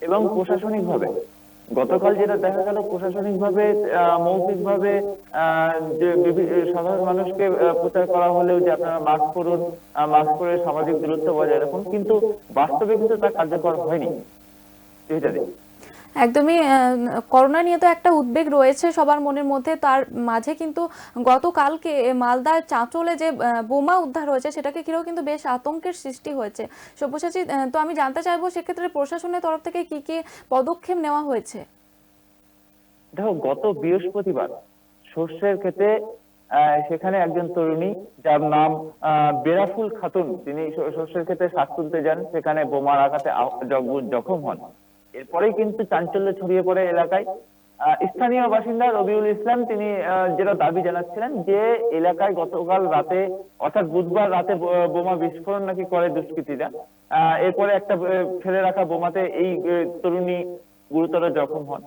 এবং প্রশাসনিক ভাবে গতকাল যেটা দেখা গেল প্রশাসনিক ভাবে মৌখিক ভাবে যে সাধারণ মানুষকে প্রচার করা হলেও যে আপনারা মাস্ক পরুন, মাস্ক পরে সামাজিক দূরত্ব বজায় রাখুন, কিন্তু বাস্তবে কিন্তু তা কার্যকর হয়নি। এটা একদমই করোনা নিয়ে তো একটা উদ্বেগ রয়েছে সবার মনের মধ্যে, তার মাঝে কিন্তু গতকালকে মালদার চাঁচলে যে বোমা উদ্ধার হয়েছে সেটাকে ঘিরেও কিন্তু বেশ আতঙ্কের সৃষ্টি হয়েছে। সব্যসাচী, তো আমি জানতে চাইবো সেক্ষেত্রে প্রশাসনের তরফ থেকে কি কি পদক্ষেপ নেওয়া হয়েছে? দেখো, গত বৃহস্পতিবার সর্ষের ক্ষেতে সেখানে একজন তরুণী যার নাম বেরাফুল খাতুন, তিনি সর্ষের ক্ষেতে শাক তুলতে যান, সেখানে বোমার আঘাতে জখম হন। এরপরেই কিন্তু চাঞ্চল্য ছড়িয়ে পড়ে এলাকায়। স্থানীয় বাসিন্দা রবিউল ইসলাম তিনি যেটা দাবি জানাচ্ছিলেন যে এলাকায় গতকাল রাতে অর্থাৎ বুধবার রাতে বোমা বিস্ফোরণ নাকি করে দুষ্কৃতীরা। এরপরে একটা ফেলে রাখা বোমাতে এই তরুণী গুরুতর জখম হন।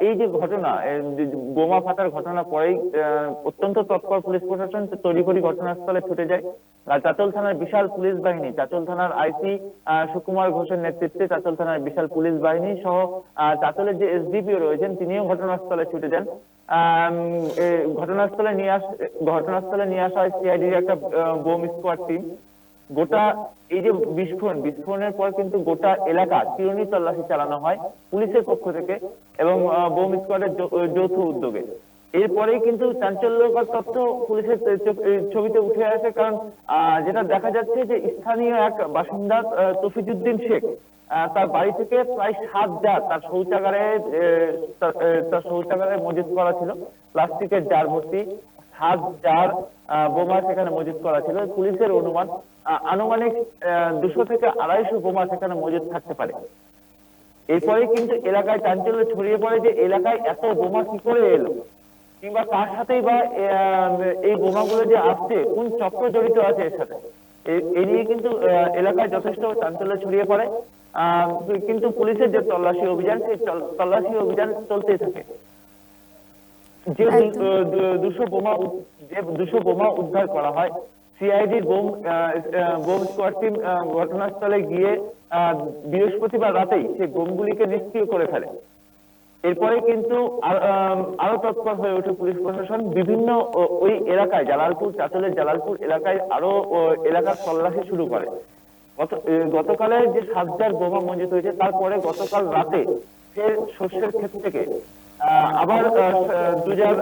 এই যে ঘটনা, বোমা ফাটার ঘটনা পরেই অত্যন্ত তৎপর পুলিশ প্রশাসন তড়িঘড়ি ঘটনাস্থলে ছুটে যায়। চাঁচল থানার বিশাল পুলিশ বাহিনী, চাঁচল থানার আইসি সুকুমার ঘোষের নেতৃত্বে চাঁচল থানার বিশাল পুলিশ বাহিনী সহ চাঁচলের যে এসডিপিও রয়েছেন তিনিও ঘটনাস্থলে ছুটে যান। ঘটনাস্থলে নিয়ে আসা হয় সিআইডির একটা বোম স্কোয়াড টিম। গোটা এই যে বিস্ফোরণের পর কিন্তু গোটা এলাকা চিরুনি তল্লাশি চালানো হয় পুলিশের পক্ষ থেকে এবং বোম স্কোয়াডের যৌথ উদ্যোগে। এরপরেই কিন্তু চাঞ্চল্যকর তথ্য পুলিশের ছবিতে উঠে আসে, কারণ যেটা দেখা যাচ্ছে যে স্থানীয় এক বাসিন্দা তফিজুদ্দিন শেখ তার বাড়ি থেকে প্রায় 7 জার তার শৌচাগারে মজুত করা ছিল, প্লাস্টিকের জার ভর্তি 7 জার বোমা সেখানে মজুত করা ছিল। পুলিশের অনুমান আনুমানিক 200 থেকে 250 বোমা সেখানে মজুত থাকতে পারে। এরপরে কিন্তু এলাকায় চাঞ্চল্য ছড়িয়ে পড়ে যে এলাকায় এত বোমা কি করে এলো, কিংবা কার সাথেই বা এই বোমাগুলো যে আসছে কোন চক্র জড়িত আছে এর সাথে। এই নিয়ে কিন্তু এলাকায় যথেষ্ট চাঞ্চল্য ছড়িয়ে পড়ে। কিন্তু পুলিশের যে তল্লাশি অভিযান সেই তল্লাশি অভিযান চলতেই থাকে। যে 200 বোমা উদ্ধার করা হয়, সিআইডি বোম স্কোয়াড টিম ঘটনাস্থলে গিয়ে বৃহস্পতিবার রাতেই সেই বোমগুলিকে নিষ্ক্রিয় করে ফেলে। এরপরে কিন্তু আরো তৎপর হয়ে ওঠে পুলিশ প্রশাসন। বিভিন্ন ওই এলাকায় চাঁচলের জালালপুর এলাকায় আরো এলাকার তল্লাশি শুরু করে। গতকালের যে 7 জার বোমা মজুত হয়েছে তারপরে গতকাল রাতে ফের সর্ষের ক্ষেত থেকে আবার 2 জার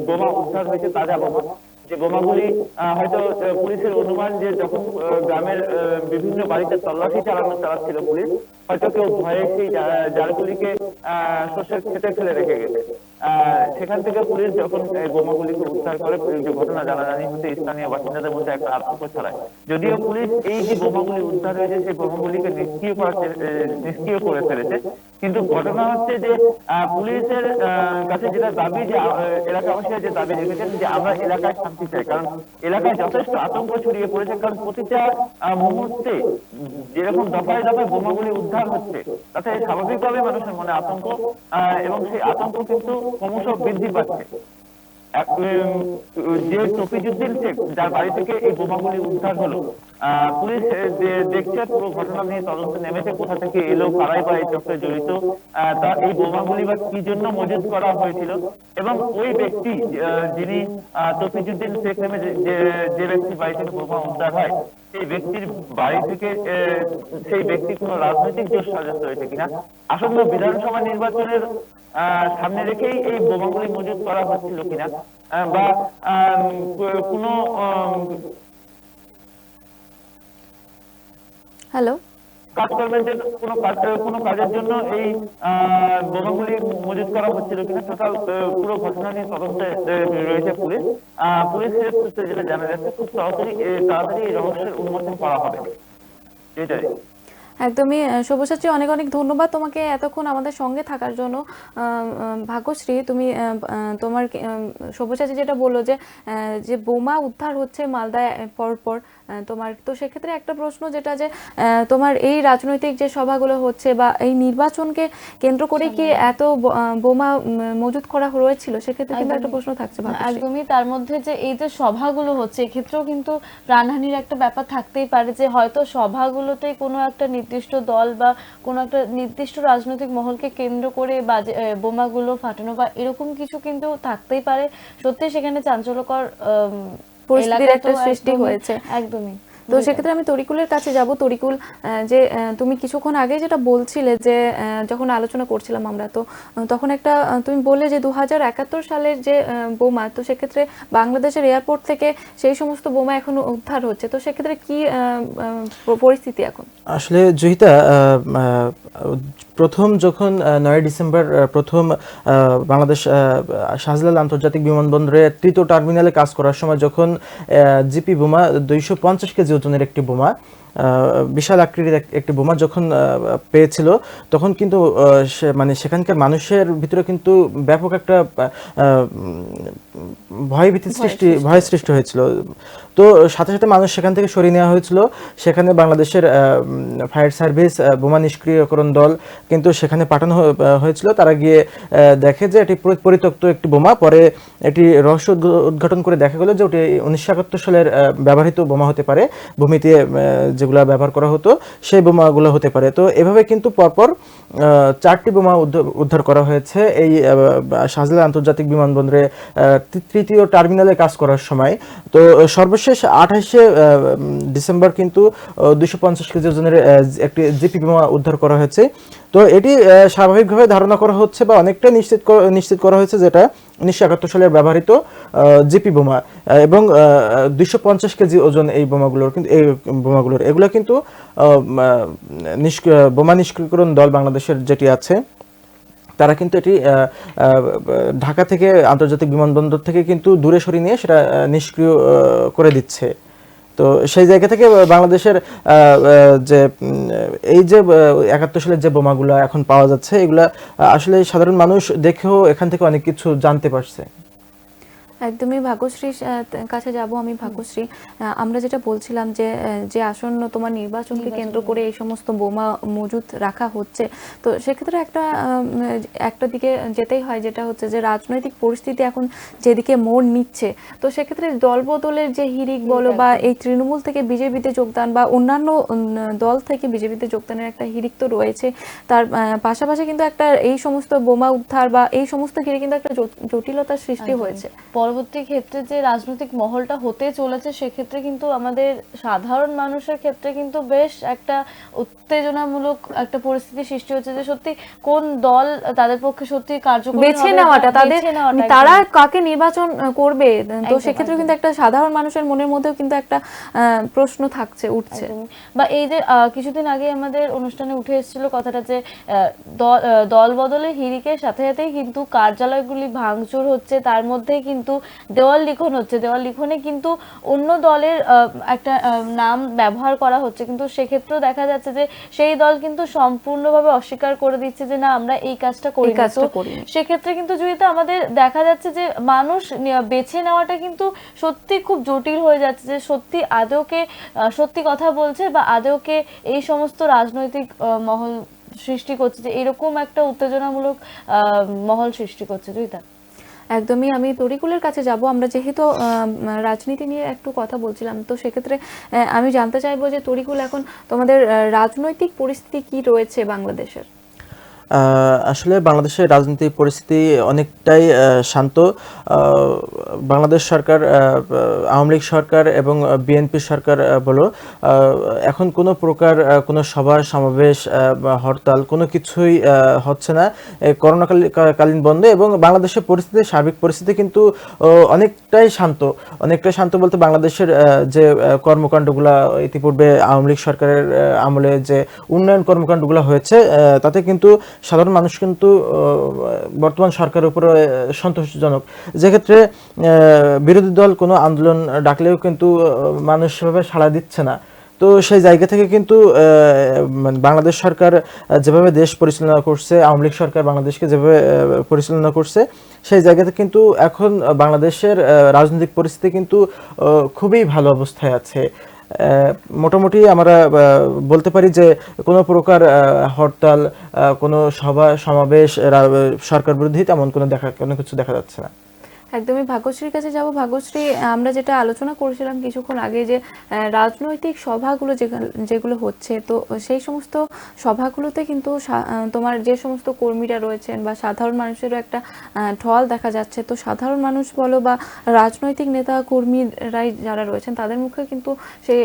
বোমা উদ্ধার হয়েছে, তাজা বোমা। যে বোমাগুলি হয়তো পুলিশের অনুমান যে যখন গ্রামের বিভিন্ন বাড়িতে তল্লাশি চালাচ্ছিল পুলিশ, হয়তো কেউ ভয়ে সেই জারগুলিকে সর্ষের ক্ষেতে ফেলে রেখে গেছে। সেখান থেকে পুলিশ যখন বোমাগুলিকে উদ্ধার করে যে ঘটনা জানাজানি হতে স্থানীয় বাসিন্দাদের মধ্যে একটা আতঙ্ক ছড়ায়। যদিও পুলিশ এই যে বোমাগুলি উদ্ধার হয়েছে সেই বোমাগুলিকে নিষ্ক্রিয় করে ফেলেছে, কিন্তু ঘটনা হচ্ছে যে পুলিশের কাছে যেটা দাবি, যে এলাকাবাসীরা যে দাবি রেখেছেন যে আমরা এলাকায় শান্তি চাই, কারণ এলাকায় যথেষ্ট আতঙ্ক ছড়িয়ে পড়েছে। কারণ প্রতিটা মুহূর্তে যেরকম দফায় দফায় বোমাগুলি উদ্ধার হচ্ছে তাতে স্বাভাবিকভাবে মানুষের মনে আতঙ্ক, এবং সেই আতঙ্ক কিন্তু ক্রমশ বৃদ্ধি পাচ্ছে। যে তফিজুদ্দিন শেখ যার বাড়ি থেকে এই বোমাগুলি উদ্ধার হলো, পুলিশ দেখছে পুরো ঘটনা নিয়ে তদন্ত নেমেছে, কোথা থেকে এলো, কারাই বা এই চক্রে জড়িত, তা এই বোমাগুলি বা কি জন্য মজুত করা হয়েছিল। এবং ওই ব্যক্তি যিনি তফিজুদ্দিন শেখ নামে যে ব্যক্তির বাড়ি থেকে বোমা উদ্ধার হয়, সেই ব্যক্তির বাড়ি থেকে সেই ব্যক্তি কোনো রাজনৈতিক জোট সাজাত হয়েছে কিনা, আসন্ন বিধানসভা নির্বাচনের সামনে রেখেই এই বোমাগুলি মজুত করা হচ্ছিল কিনা, বা কোনো হ্যালো, কাজকর্মের জন্য কোনো কাজের জন্য এই বোমাগুলি মজুত করা হচ্ছিল কিনা টোটাল পুরো ঘটনা নিয়ে তদন্তে রয়েছে পুলিশ। পুলিশের সূত্রে যেটা জানা যাচ্ছে খুব তাড়াতাড়ি এই রহস্যের উন্মোচন করা হবে। এটাই। একদমই সব্যসাচী, অনেক অনেক ধন্যবাদ তোমাকে এতক্ষণ আমাদের সঙ্গে থাকার জন্য। ভাগ্যশ্রী, তুমি তোমার সব্যসাচী যেটা বললো যে বোমা উদ্ধার হচ্ছে মালদায় পরপর, তোমার তো সেক্ষেত্রে একটা প্রশ্ন যেটা যে তোমার এই রাজনৈতিক যে সভাগুলো হচ্ছে বা এই নির্বাচনকে কেন্দ্র করে কি এত বোমা মজুত করা হয়েছিল, সেক্ষেত্রে কিন্তু একটা প্রশ্ন থাকছে। একদমই, তার মধ্যে যে এই যে সভাগুলো হচ্ছে এক্ষেত্রেও কিন্তু প্রাণহানির একটা ব্যাপার থাকতেই পারে, যে হয়তো সভাগুলোতে কোনো একটা নির্দিষ্ট দল বা কোনো একটা নির্দিষ্ট রাজনৈতিক মহলকে কেন্দ্র করে বোমাগুলো ফাটানো বা এরকম কিছু কিন্তু থাকতেই পারে। সত্যি সেখানে চাঞ্চল্যকর পরিস্থিতির একটা সৃষ্টি হয়েছে। একদমই। তো সেক্ষেত্রে আমি তরিকুলের কাছে যাব। তরিকুল, যে তুমি কিছুক্ষণ আগে যেটা বলছিলে যে যখন আলোচনা করছিলাম আমরা, তো তখন একটা তুমি বললে যে 2071 সালের যে বোমা, তো সেক্ষেত্রে বাংলাদেশের এয়ারপোর্ট থেকে সেই সমস্ত বোমা এখন উদ্ধার হচ্ছে, তো সেক্ষেত্রে কি পরিস্থিতি এখন? আসলে জয়িতা, প্রথম যখন 9 ডিসেম্বর প্রথম বাংলাদেশ শাহজালাল আন্তর্জাতিক বিমানবন্দরে তৃতীয় টার্মিনালে কাজ করার সময় যখন জিপি বোমা 250 কেজি ওজনের একটি বোমা, বিশাল আকৃতির একটি বোমা যখন পেয়েছিল, তখন কিন্তু মানে সেখানকার মানুষের ভিতরে কিন্তু ব্যাপক একটা ভয় সৃষ্টি হয়েছিল। তো সাথে সাথে মানুষ সেখান থেকে সরিয়ে নেওয়া হয়েছিল। সেখানে বাংলাদেশের ফায়ার সার্ভিস, বোমা নিষ্ক্রিয়করণ দল কিন্তু সেখানে পাঠানো হয়েছিল। তারা গিয়ে দেখে যে এটি পরিত্যক্ত একটি বোমা। পরে এটি রহস্য উদ্ঘাটন করে দেখা গেল যে ওটি 1971 সালের ব্যবহৃত বোমা হতে পারে, ভূমিতে যেগুলো ব্যবহার করা হতো সেই বোমাগুলো হতে পারে। তো এভাবে কিন্তু পরপর 4টি বোমা উদ্ধার করা হয়েছে এই শাহজালাল আন্তর্জাতিক বিমানবন্দরে তৃতীয় টার্মিনালে কাজ করার সময়। তো সর্বশেষ 28 ডিসেম্বর কিন্তু 250 কেজি ওজনের একটি জিপি বোমা উদ্ধার করা হয়েছে। তো এটি স্বাভাবিকভাবে ধারণা করা হচ্ছে বা অনেকটা নিশ্চিত করা হয়েছে যেটা 1971 সালের ব্যবহৃত জিপি বোমা, এবং 250 কেজি ওজন এই বোমাগুলোর এগুলো কিন্তু বোমা নিষ্ক্রিয়করণ দল বাংলাদেশের যেটি আছে, তারা কিন্তু এটি ঢাকা থেকে আন্তর্জাতিক বিমানবন্দর থেকে কিন্তু দূরে সরিয়ে নিয়ে সেটা নিষ্ক্রিয় করে দিচ্ছে। তো সেই জায়গা থেকে বাংলাদেশের যে এই যে 71 সালের যে বোমাগুলো এখন পাওয়া যাচ্ছে, এগুলা আসলে সাধারণ মানুষ দেখেও এখান থেকে অনেক কিছু জানতে পারছে। একদমই। ভাগ্যশ্রীর কাছে যাব আমি। ভাগ্যশ্রী, আমরা যেটা বলছিলাম যে আসন্ন তোমার নির্বাচনকে কেন্দ্র করে এই সমস্ত বোমা মজুত রাখা হচ্ছে, তো সেক্ষেত্রে একটা দিকে যেতেই হয়, যেটা হচ্ছে যে রাজনৈতিক পরিস্থিতি এখন যেদিকে মোড় নিচ্ছে, তো সেক্ষেত্রে দলবদলের যে হিড়িক বলো বা এই তৃণমূল থেকে বিজেপিতে যোগদান বা অন্যান্য দল থেকে বিজেপিতে যোগদানের একটা হিড়িক তো রয়েছে। তার পাশাপাশি কিন্তু একটা এই সমস্ত বোমা উদ্ধার বা এই সমস্ত ঘিরে কিন্তু একটা জটিলতার সৃষ্টি হয়েছে। পরবর্তী ক্ষেত্রে যে রাজনৈতিক মহলটা হতে চলেছে, সেক্ষেত্রে কিন্তু আমাদের সাধারণ মানুষের ক্ষেত্রে কিন্তু বেশ একটা উত্তেজনামূলক একটা পরিস্থিতি সৃষ্টি হচ্ছে, যে সত্যি কোন দল তাদের পক্ষে সত্যি কার্যকরী বেছে নেওয়াটা, তারা কাকে নির্বাচন করবে, তো সেক্ষেত্রে কিন্তু একটা সাধারণ মানুষের মনের মধ্যেও কিন্তু একটা প্রশ্ন উঠছে। বা এই যে কিছুদিন আগে আমাদের অনুষ্ঠানে উঠে এসেছিল কথাটা যে দল বদলের হিড়িকের সাথে সাথেই কিন্তু কার্যালয়গুলি ভাঙচুর হচ্ছে, তার মধ্যে কিন্তু দেওয়াল লিখন হচ্ছে, দেওয়াল লিখনে কিন্তু অন্য দলের একটা নাম ব্যবহার করা হচ্ছে, কিন্তু সেক্ষেত্রেও দেখা যাচ্ছে যে সেই দল কিন্তু সম্পূর্ণভাবে অস্বীকার করে দিচ্ছে যে না, আমরা এই কাজটা করি না। তো সেক্ষেত্রে কিন্তু যেহেতু আমাদের দেখা যাচ্ছে যে মানুষ বেছে নেওয়াটা কিন্তু সত্যি খুব জটিল হয়ে যাচ্ছে, যে সত্যি আদৌকে সত্যি কথা বলছে বা আদৌকে এই সমস্ত রাজনৈতিক মহল সৃষ্টি করছে, যে এরকম একটা উত্তেজনামূলক মহল সৃষ্টি করছে। জয়িতা, একদমই। আমি তরিকুলের কাছে যাব। আমরা যেহেতু রাজনীতি নিয়ে একটু কথা বলছিলাম, তো সেক্ষেত্রে আমি জানতে চাইবো যে তরিকুল, এখন তোমাদের রাজনৈতিক পরিস্থিতি কি রয়েছে বাংলাদেশের? আসলে বাংলাদেশের রাজনৈতিক পরিস্থিতি অনেকটাই শান্ত। বাংলাদেশ সরকার, আওয়ামী লীগ সরকার এবং বিএনপি সরকার বলো, এখন কোনো প্রকার কোনো সভা সমাবেশ বা হরতাল কোনো কিছুই হচ্ছে না এই করোনাকালীন বন্ধে। এবং বাংলাদেশের পরিস্থিতি, সার্বিক পরিস্থিতি কিন্তু অনেকটাই শান্ত। অনেকটাই শান্ত বলতে বাংলাদেশের যে কর্মকাণ্ডগুলো ইতিপূর্বে আওয়ামী লীগ সরকারের আমলে যে উন্নয়ন কর্মকাণ্ডগুলো হয়েছে, তাতে কিন্তু সাধারণ মানুষ কিন্তু বর্তমান সরকারের উপরে সন্তোষজনক। যেক্ষেত্রে বিরোধী দল কোনো আন্দোলন ডাকলেও কিন্তু মানুষ সেভাবে সাড়া দিচ্ছে না। তো সেই জায়গা থেকে কিন্তু মানে বাংলাদেশ সরকার যেভাবে দেশ পরিচালনা করছে, আওয়ামী লীগ সরকার বাংলাদেশকে যেভাবে পরিচালনা করছে, সেই জায়গাতে কিন্তু এখন বাংলাদেশের রাজনৈতিক পরিস্থিতি কিন্তু খুবই ভালো অবস্থায় আছে। মোটামুটি আমরা বলতে পারি যে কোনো প্রকার হরতাল, কোনো সভা সমাবেশ সরকার বিরোধী তেমন কোনো কিছু দেখা যাচ্ছে না। একদমই ভাগ্যশ্রীর কাছে যাব। ভাগ্যশ্রী, আমরা যেটা আলোচনা করেছিলাম কিছুক্ষণ আগে যে রাজনৈতিক সভাগুলো যেগুলো হচ্ছে, তো সেই সমস্ত সভাগুলোতে কিন্তু তোমার যে সমস্ত কর্মীরা রয়েছেন বা সাধারণ মানুষেরও একটা ঢল দেখা যাচ্ছে। তো সাধারণ মানুষ বলো বা রাজনৈতিক নেতা কর্মীরাই যারা রয়েছেন, তাদের মুখে কিন্তু সেই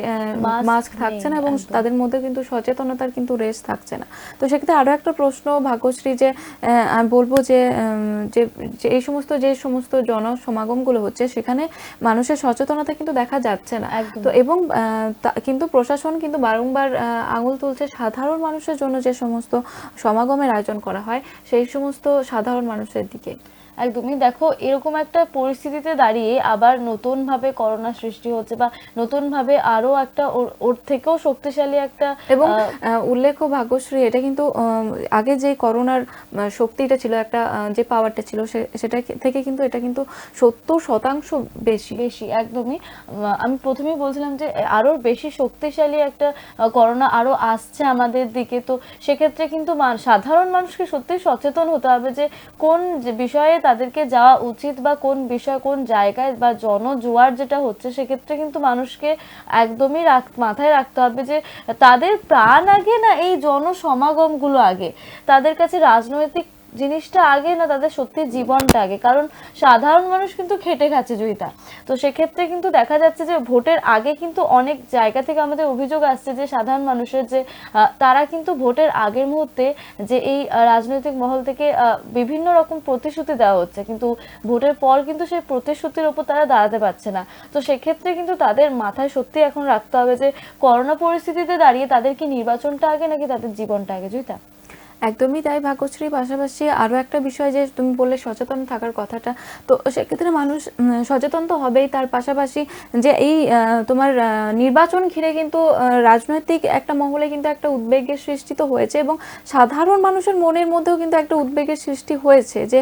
মাস্ক থাকছে না এবং তাদের মধ্যে কিন্তু সচেতনতার কিন্তু রেশ থাকছে না। তো সেক্ষেত্রে আরো একটা প্রশ্ন ভাগ্যশ্রী, যে আমি বলবো যে এই সমস্ত জনসমাগমগুলো হচ্ছে, সেখানে মানুষের সচেতনতা কিন্তু দেখা যাচ্ছে না। তো এবং কিন্তু প্রশাসন কিন্তু বারংবার আঙুল তুলছে সাধারণ মানুষের জন্য যে সমস্ত সমাগমের আয়োজন করা হয় সেই সমস্ত সাধারণ মানুষের দিকে। একদমই, দেখো এরকম একটা পরিস্থিতিতে দাঁড়িয়ে আবার নতুন ভাবে করোনা সৃষ্টি হচ্ছে বা নতুন ভাবে আরো একটা ওর থেকেও শক্তিশালী একটা, এবং উল্লেখ্য ভাগ্যশ্রী, এটা কিন্তু আগে যে করোনার শক্তিটা ছিল, একটা যে পাওয়ারটা ছিল, সেটা থেকে কিন্তু এটা কিন্তু 70% বেশি। একদমই, আমি প্রথমেই বলছিলাম যে আরো বেশি শক্তিশালী একটা করোনা আরো আসছে আমাদের দিকে। তো সেক্ষেত্রে কিন্তু সাধারণ মানুষকে সত্যি সচেতন হতে হবে যে কোন বিষয়ে তাদেরকে যাওয়া উচিত বা কোন বিষয় কোন জায়গায় বা জনজোয়ার যেটা হচ্ছে, সেক্ষেত্রে কিন্তু মানুষকে একদমই মাথায় রাখতে হবে যে তাদের প্রাণ আগে না এই জনসমাগমগুলো আগে, তাদের কাছে রাজনৈতিক জিনিসটা আগে না, তাদের সত্যি জীবনটা আগে। কারণ সাধারণ মানুষ কিন্তু খেটে খাচ্ছে জয়িতা। তো সেক্ষেত্রে কিন্তু দেখা যাচ্ছে যে ভোটের আগে কিন্তু অনেক জায়গা থেকে আমাদের অভিযোগ আসছে যে সাধারণ মানুষের যে তারা কিন্তু ভোটের আগের মুহূর্তে যে এই রাজনৈতিক মহল থেকে বিভিন্ন রকম প্রতিশ্রুতি দেওয়া হচ্ছে, কিন্তু ভোটের পর কিন্তু সেই প্রতিশ্রুতির ওপর তারা দাঁড়াতে পারছে না। তো সেক্ষেত্রে কিন্তু তাদের মাথায় সত্যি এখন রাখতে হবে যে করোনা পরিস্থিতিতে দাঁড়িয়ে তাদের কি নির্বাচনটা আগে নাকি তাদের জীবনটা আগে, জয়িতা? একদমই তাই ভাগ্যশ্রী। পাশাপাশি আরো একটা বিষয় যে তুমি বললে সচেতন থাকার কথাটা, তো সেক্ষেত্রে মানুষ সচেতন তো হবেই, তার পাশাপাশি যে এই তোমার নির্বাচন ঘিরে কিন্তু রাজনৈতিক একটা মহলে কিন্তু একটা উদ্বেগের সৃষ্টি তো হয়েছে এবং সাধারণ মানুষের মনের মধ্যেও কিন্তু একটা উদ্বেগের সৃষ্টি হয়েছে যে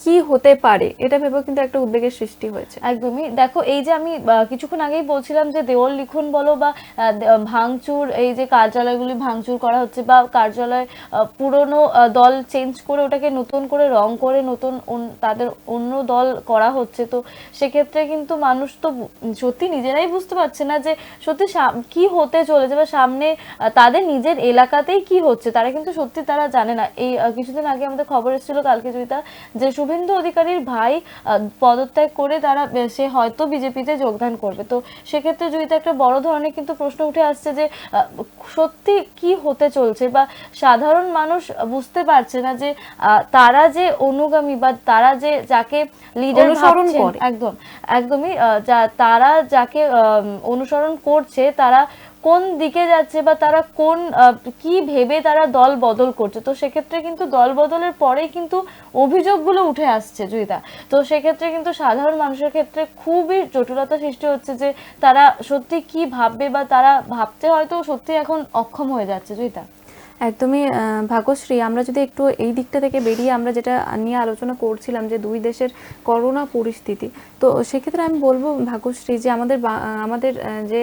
কি হতে পারে, এটা ভেবেও কিন্তু একটা উদ্বেগের সৃষ্টি হয়েছে। একদমই, দেখো এই যে আমি কিছুক্ষণ আগেই বলছিলাম যে দেওয়াল লিখন বলো বা ভাঙচুর, এই যে কার্যালয়গুলি ভাঙচুর করা হচ্ছে বা কার্যালয় পুরনো দল চেঞ্জ করে ওটাকে নতুন করে রং করে নতুন তাদের অন্য দল করা হচ্ছে। তো সেক্ষেত্রে কিন্তু মানুষ তো সত্যি নিজেরাই বুঝতে পারছে না যে সত্যি কি হতে চলেছে বা সামনে তাদের নিজের এলাকাতেই কি হচ্ছে, তারা কিন্তু সত্যি তারা জানে না। এই কিছুদিন আগে আমাদের খবর এসেছিল কালকে জয়িতা, যে শুভেন্দু অধিকারীর ভাই পদত্যাগ করে তারা সে হয়তো বিজেপিতে যোগদান করবে। তো সেক্ষেত্রে জয়িতা একটা বড় ধরনের কিন্তু প্রশ্ন উঠে আসছে যে সত্যি কি হতে চলছে বা সাধারণ মানুষ বুঝতে পারছে না যে তারা যে অনুগামী বা তারা যে যাকে লিডার অনুসরণ করে, একদমই তারা যাকে অনুসরণ করছে, তারা কোন দিকে যাচ্ছে বা তারা কোন কি ভেবে তারা দল বদল করছে। তো সেক্ষেত্রে কিন্তু দল বদলের পরেই কিন্তু অভিযোগগুলো উঠে আসছে জয়িতা। তো সেক্ষেত্রে কিন্তু সাধারণ মানুষের ক্ষেত্রে খুবই জটিলতা সৃষ্টি হচ্ছে যে তারা সত্যি কি ভাববে বা তারা ভাবতে হয়তো সত্যি এখন অক্ষম হয়ে যাচ্ছে জয়িতা। একদমই ভাগ্যশ্রী, আমরা যদি একটু এই দিকটা থেকে বেরিয়ে আমরা যেটা নিয়ে আলোচনা করছিলাম যে দুই দেশের করোনা পরিস্থিতি, তো সেক্ষেত্রে আমি বলবো ভাগ্যশ্রী যে আমাদের যে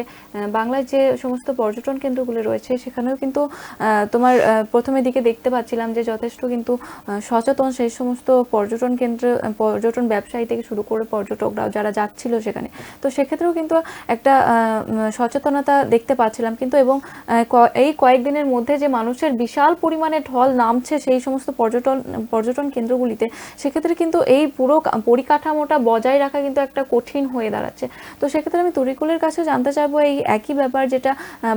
বাংলায় যে সমস্ত পর্যটন কেন্দ্রগুলো রয়েছে সেখানেও কিন্তু তোমার প্রথমের দিকে দেখতে পাচ্ছিলাম যে যথেষ্ট কিন্তু সচেতন সেই সমস্ত পর্যটন কেন্দ্র, পর্যটন ব্যবসায়ী থেকে শুরু করে পর্যটকরাও যারা যাচ্ছিল সেখানে, তো সেক্ষেত্রেও কিন্তু একটা সচেতনতা দেখতে পাচ্ছিলাম। কিন্তু এবং এই কয়েকদিনের মধ্যে যে মানুষ মানুষের বিশাল পরিমাণে ঢল নামছে সেই সমস্ত পর্যটন কেন্দ্রগুলিতে, সেক্ষেত্রে কিন্তু এই পুরো পরিকাঠামোটা বজায় রাখা কিন্তু একটা কঠিন হয়ে দাঁড়াচ্ছে। তো সেক্ষেত্রে আমি তরিকুলের কাছে জানতে চাইবো এই একই ব্যাপার, যেটা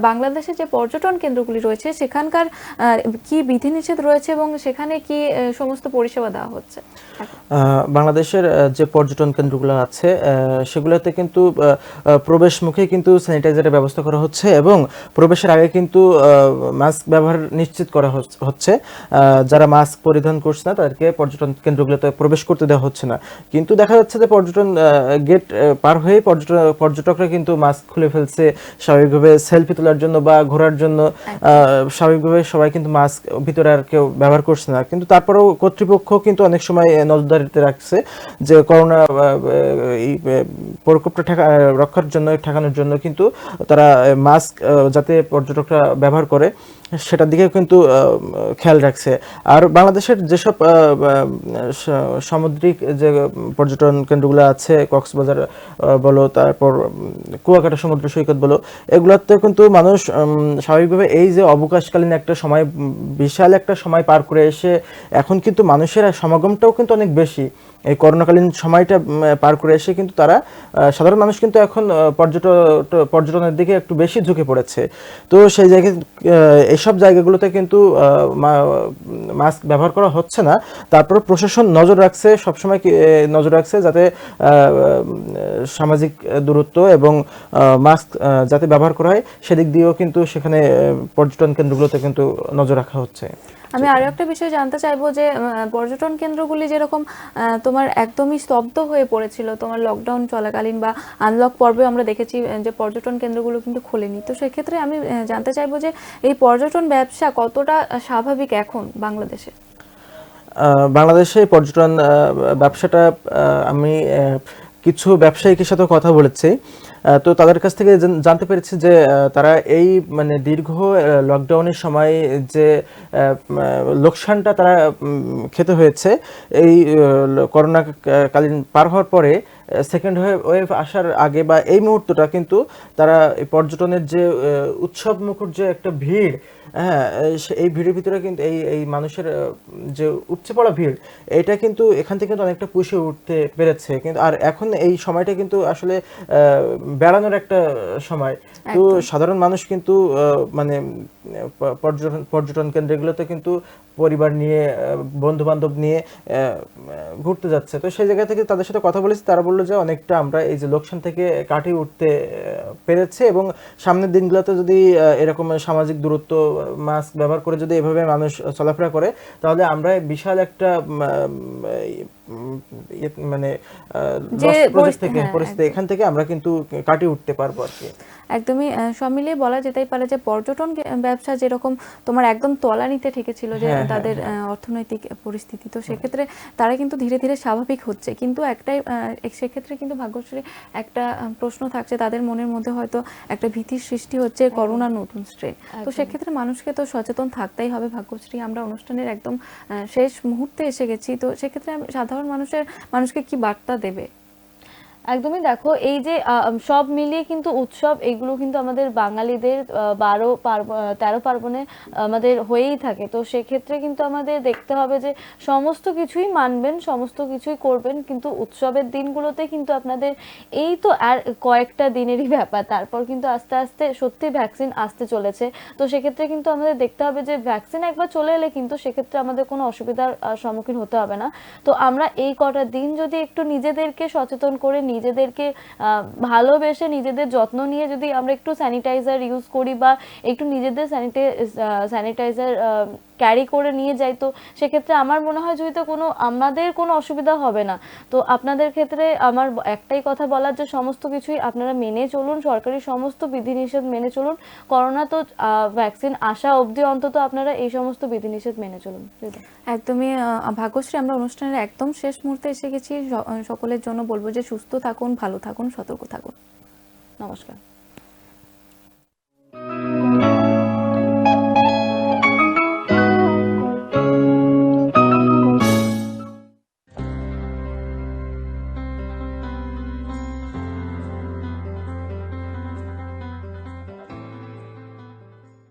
বাংলাদেশে যে পর্যটন কেন্দ্রগুলি রয়েছে সেখানকার কি বিধিনিষেধ রয়েছে এবং সেখানে কি সমস্ত পরিষেবা দেওয়া হচ্ছে? বাংলাদেশের যে পর্যটন কেন্দ্রগুলো আছে সেগুলোতে কিন্তু প্রবেশ মুখে কিন্তু স্যানিটাইজারের ব্যবস্থা করা হচ্ছে এবং প্রবেশের আগে কিন্তু মাস্ক ব্যবহার নিশ্চিত করা হচ্ছে। যারা মাস্ক পরিধান করছে না তাদেরকে পর্যটন কেন্দ্রগুলোতে প্রবেশ করতে দেওয়া হচ্ছে না। কিন্তু দেখা যাচ্ছে যে পর্যটন গেট পার হয়ে পর্যটকরা কিন্তু মাস্ক খুলে ফেলছে স্বাভাবিকভাবে সেলফি তোলার জন্য বা ঘোরার জন্য। স্বাভাবিকভাবে সবাই কিন্তু মাস্ক ভিতরে আর কেউ ব্যবহার করছে না, কিন্তু তারপরেও কর্তৃপক্ষ কিন্তু অনেক সময় নজরদারিতে রাখছে যে করোনা এই প্রকোপটা ঠেকানোর জন্য কিন্তু তারা মাস্ক যাতে পর্যটকরা ব্যবহার করে সেটার দিকে কিন্তু খেয়াল রাখছে। আর বাংলাদেশের যেসব সামুদ্রিক যে পর্যটন কেন্দ্রগুলো আছে, কক্সবাজার বলো, তারপর কুয়াকাটা সমুদ্র সৈকত বলো, এগুলোতে কিন্তু মানুষ স্বাভাবিকভাবে এই যে অবকাশকালীন একটা সময়, বিশাল একটা সময় পার করে এসে এখন কিন্তু মানুষের সমাগমটাও কিন্তু অনেক বেশি। এই করোনাকালীন সময়টা পার করে এসে কিন্তু তারা সাধারণ মানুষ কিন্তু এখন পর্যটনের দিকে একটু বেশি ঝুঁকে পড়েছে। তো সেই জায়গায় এইসব জায়গাগুলোতে কিন্তু মাস্ক ব্যবহার করা হচ্ছে না। তারপর প্রশাসন সবসময় নজর রাখছে যাতে সামাজিক দূরত্ব এবং মাস্ক যাতে ব্যবহার করা হয় সেদিক দিয়েও কিন্তু সেখানে পর্যটন কেন্দ্রগুলোতে কিন্তু নজর রাখা হচ্ছে। আমি আরো একটা বিষয় জানতে চাইবো যে পর্যটন কেন্দ্রগুলি যেরকম তোমার একদমই স্তব্ধ হয়ে পড়েছিল তোমার লকডাউন চলাকালীন বা আনলক পর্বে, আমরা দেখেছি যে পর্যটন কেন্দ্রগুলো কিন্তু খোলেনি। তো সেক্ষেত্রে আমি জানতে চাইবো যে এই পর্যটন ব্যবসা কতটা স্বাভাবিক এখন বাংলাদেশে? বাংলাদেশে পর্যটন ব্যবসাটা আমি কিছু ব্যবসায়ীদের সাথে কথা বলেছি, তো তাদের কাছ থেকে জানতে পেরেছি যে তারা এই মানে দীর্ঘ লকডাউনের সময় যে লোকসানটা তারা খেতে হয়েছে এই করোনা কালীন পার হওয়ার পরে, সেকেন্ড ওয়েভ আসার আগে বা এই মুহূর্তটা কিন্তু তারা পর্যটনের যে উৎসব মুখর যে একটা ভিড়, হ্যাঁ, এই ভিড়ের ভিতরে কিন্তু এই মানুষের যে উপচে পড়া ভিড়, এটা কিন্তু এখান থেকে কিন্তু অনেকটা পুষে উঠতে পেরেছে। কিন্তু আর এখন এই সময়টা কিন্তু আসলে বেড়ানোর একটা সময়। তো সাধারণ মানুষ কিন্তু মানে পর্যটন কেন্দ্রগুলোতে কিন্তু পরিবার নিয়ে, বন্ধু বান্ধব নিয়ে ঘুরতে যাচ্ছে। তো সেই জায়গা থেকে তাদের সাথে কথা বলেছি, তারা বললো যে অনেকটা আমরা এই যে লোকসান থেকে কাটিয়ে উঠতে পেরেছে এবং সামনের দিনগুলোতে যদি এরকম সামাজিক দূরত্ব, মাস্ক ব্যবহার করে যদি এভাবে মানুষ চলাফেরা করে তাহলে আমরা বিশাল একটা মানে পরিস্থিতি এখান থেকে আমরা কিন্তু কাটিয়ে উঠতে পারবো আর কি। একদমই সব মিলিয়ে বলা যেতেই পারে যে পর্যটন ব্যবসা যেরকম তোমার একদম তলানিতে ঠেকেছিল যে তাদের অর্থনৈতিক পরিস্থিতি, তো সেক্ষেত্রে তারা কিন্তু ধীরে ধীরে স্বাভাবিক হচ্ছে। কিন্তু একটাই সেক্ষেত্রে কিন্তু ভাগ্যশ্রী একটা প্রশ্ন থাকছে তাদের মনের মধ্যে, হয়তো একটা ভীতির সৃষ্টি হচ্ছে করোনার নতুন স্ট্রেন। তো সেক্ষেত্রে মানুষকে তো সচেতন থাকতেই হবে। ভাগ্যশ্রী, আমরা অনুষ্ঠানের একদম শেষ মুহূর্তে এসে গেছি, তো সেক্ষেত্রে সাধারণ মানুষকে কি বার্তা দেবে? একদমই, দেখো এই যে সব মিলিয়ে কিন্তু উৎসব এগুলো কিন্তু আমাদের বাঙালিদের 13 পার্বণে আমাদের হয়েই থাকে। তো সেক্ষেত্রে কিন্তু আমাদের দেখতে হবে যে সমস্ত কিছুই মানবেন, সমস্ত কিছুই করবেন, কিন্তু উৎসবের দিনগুলোতে কিন্তু আপনাদের এই তো আর কয়েকটা দিনেরই ব্যাপার, তারপর কিন্তু আস্তে আস্তে সত্যি ভ্যাকসিন আসতে চলেছে। তো সেক্ষেত্রে কিন্তু আমাদের দেখতে হবে যে ভ্যাকসিন একবার চলে এলে কিন্তু সেক্ষেত্রে আমাদের কোনো অসুবিধার সম্মুখীন হতে হবে না। তো আমরা এই কটা দিন যদি একটু নিজেদেরকে সচেতন করে, নিজেদেরকে ভালোবেসে, নিজেদের যত্ন নিয়ে যদি আমরা একটু স্যানিটাইজার ইউজ করি বা একটু নিজেদের স্যানিটাইজার ক্যারি করে নিয়ে যাই, তো সেক্ষেত্রে আমার মনে হয় যদি আমাদের কোনো অসুবিধা হবে না। তো আপনাদের ক্ষেত্রে আমার একটাই কথা বলার যে সমস্ত কিছুই আপনারা মেনে চলুন, সরকারি সমস্ত বিধিনিষেধ মেনে চলুন। করোনা তো ভ্যাকসিন আসা অবধি অন্তত আপনারা এই সমস্ত বিধিনিষেধ মেনে চলুন। একদমই ভাগ্যশ্রী, আমরা অনুষ্ঠানের একদম শেষ মুহূর্তে এসে গেছি। সকলের জন্য বলবো যে সুস্থ থাকুন, ভালো থাকুন, সতর্ক থাকুন। নমস্কার।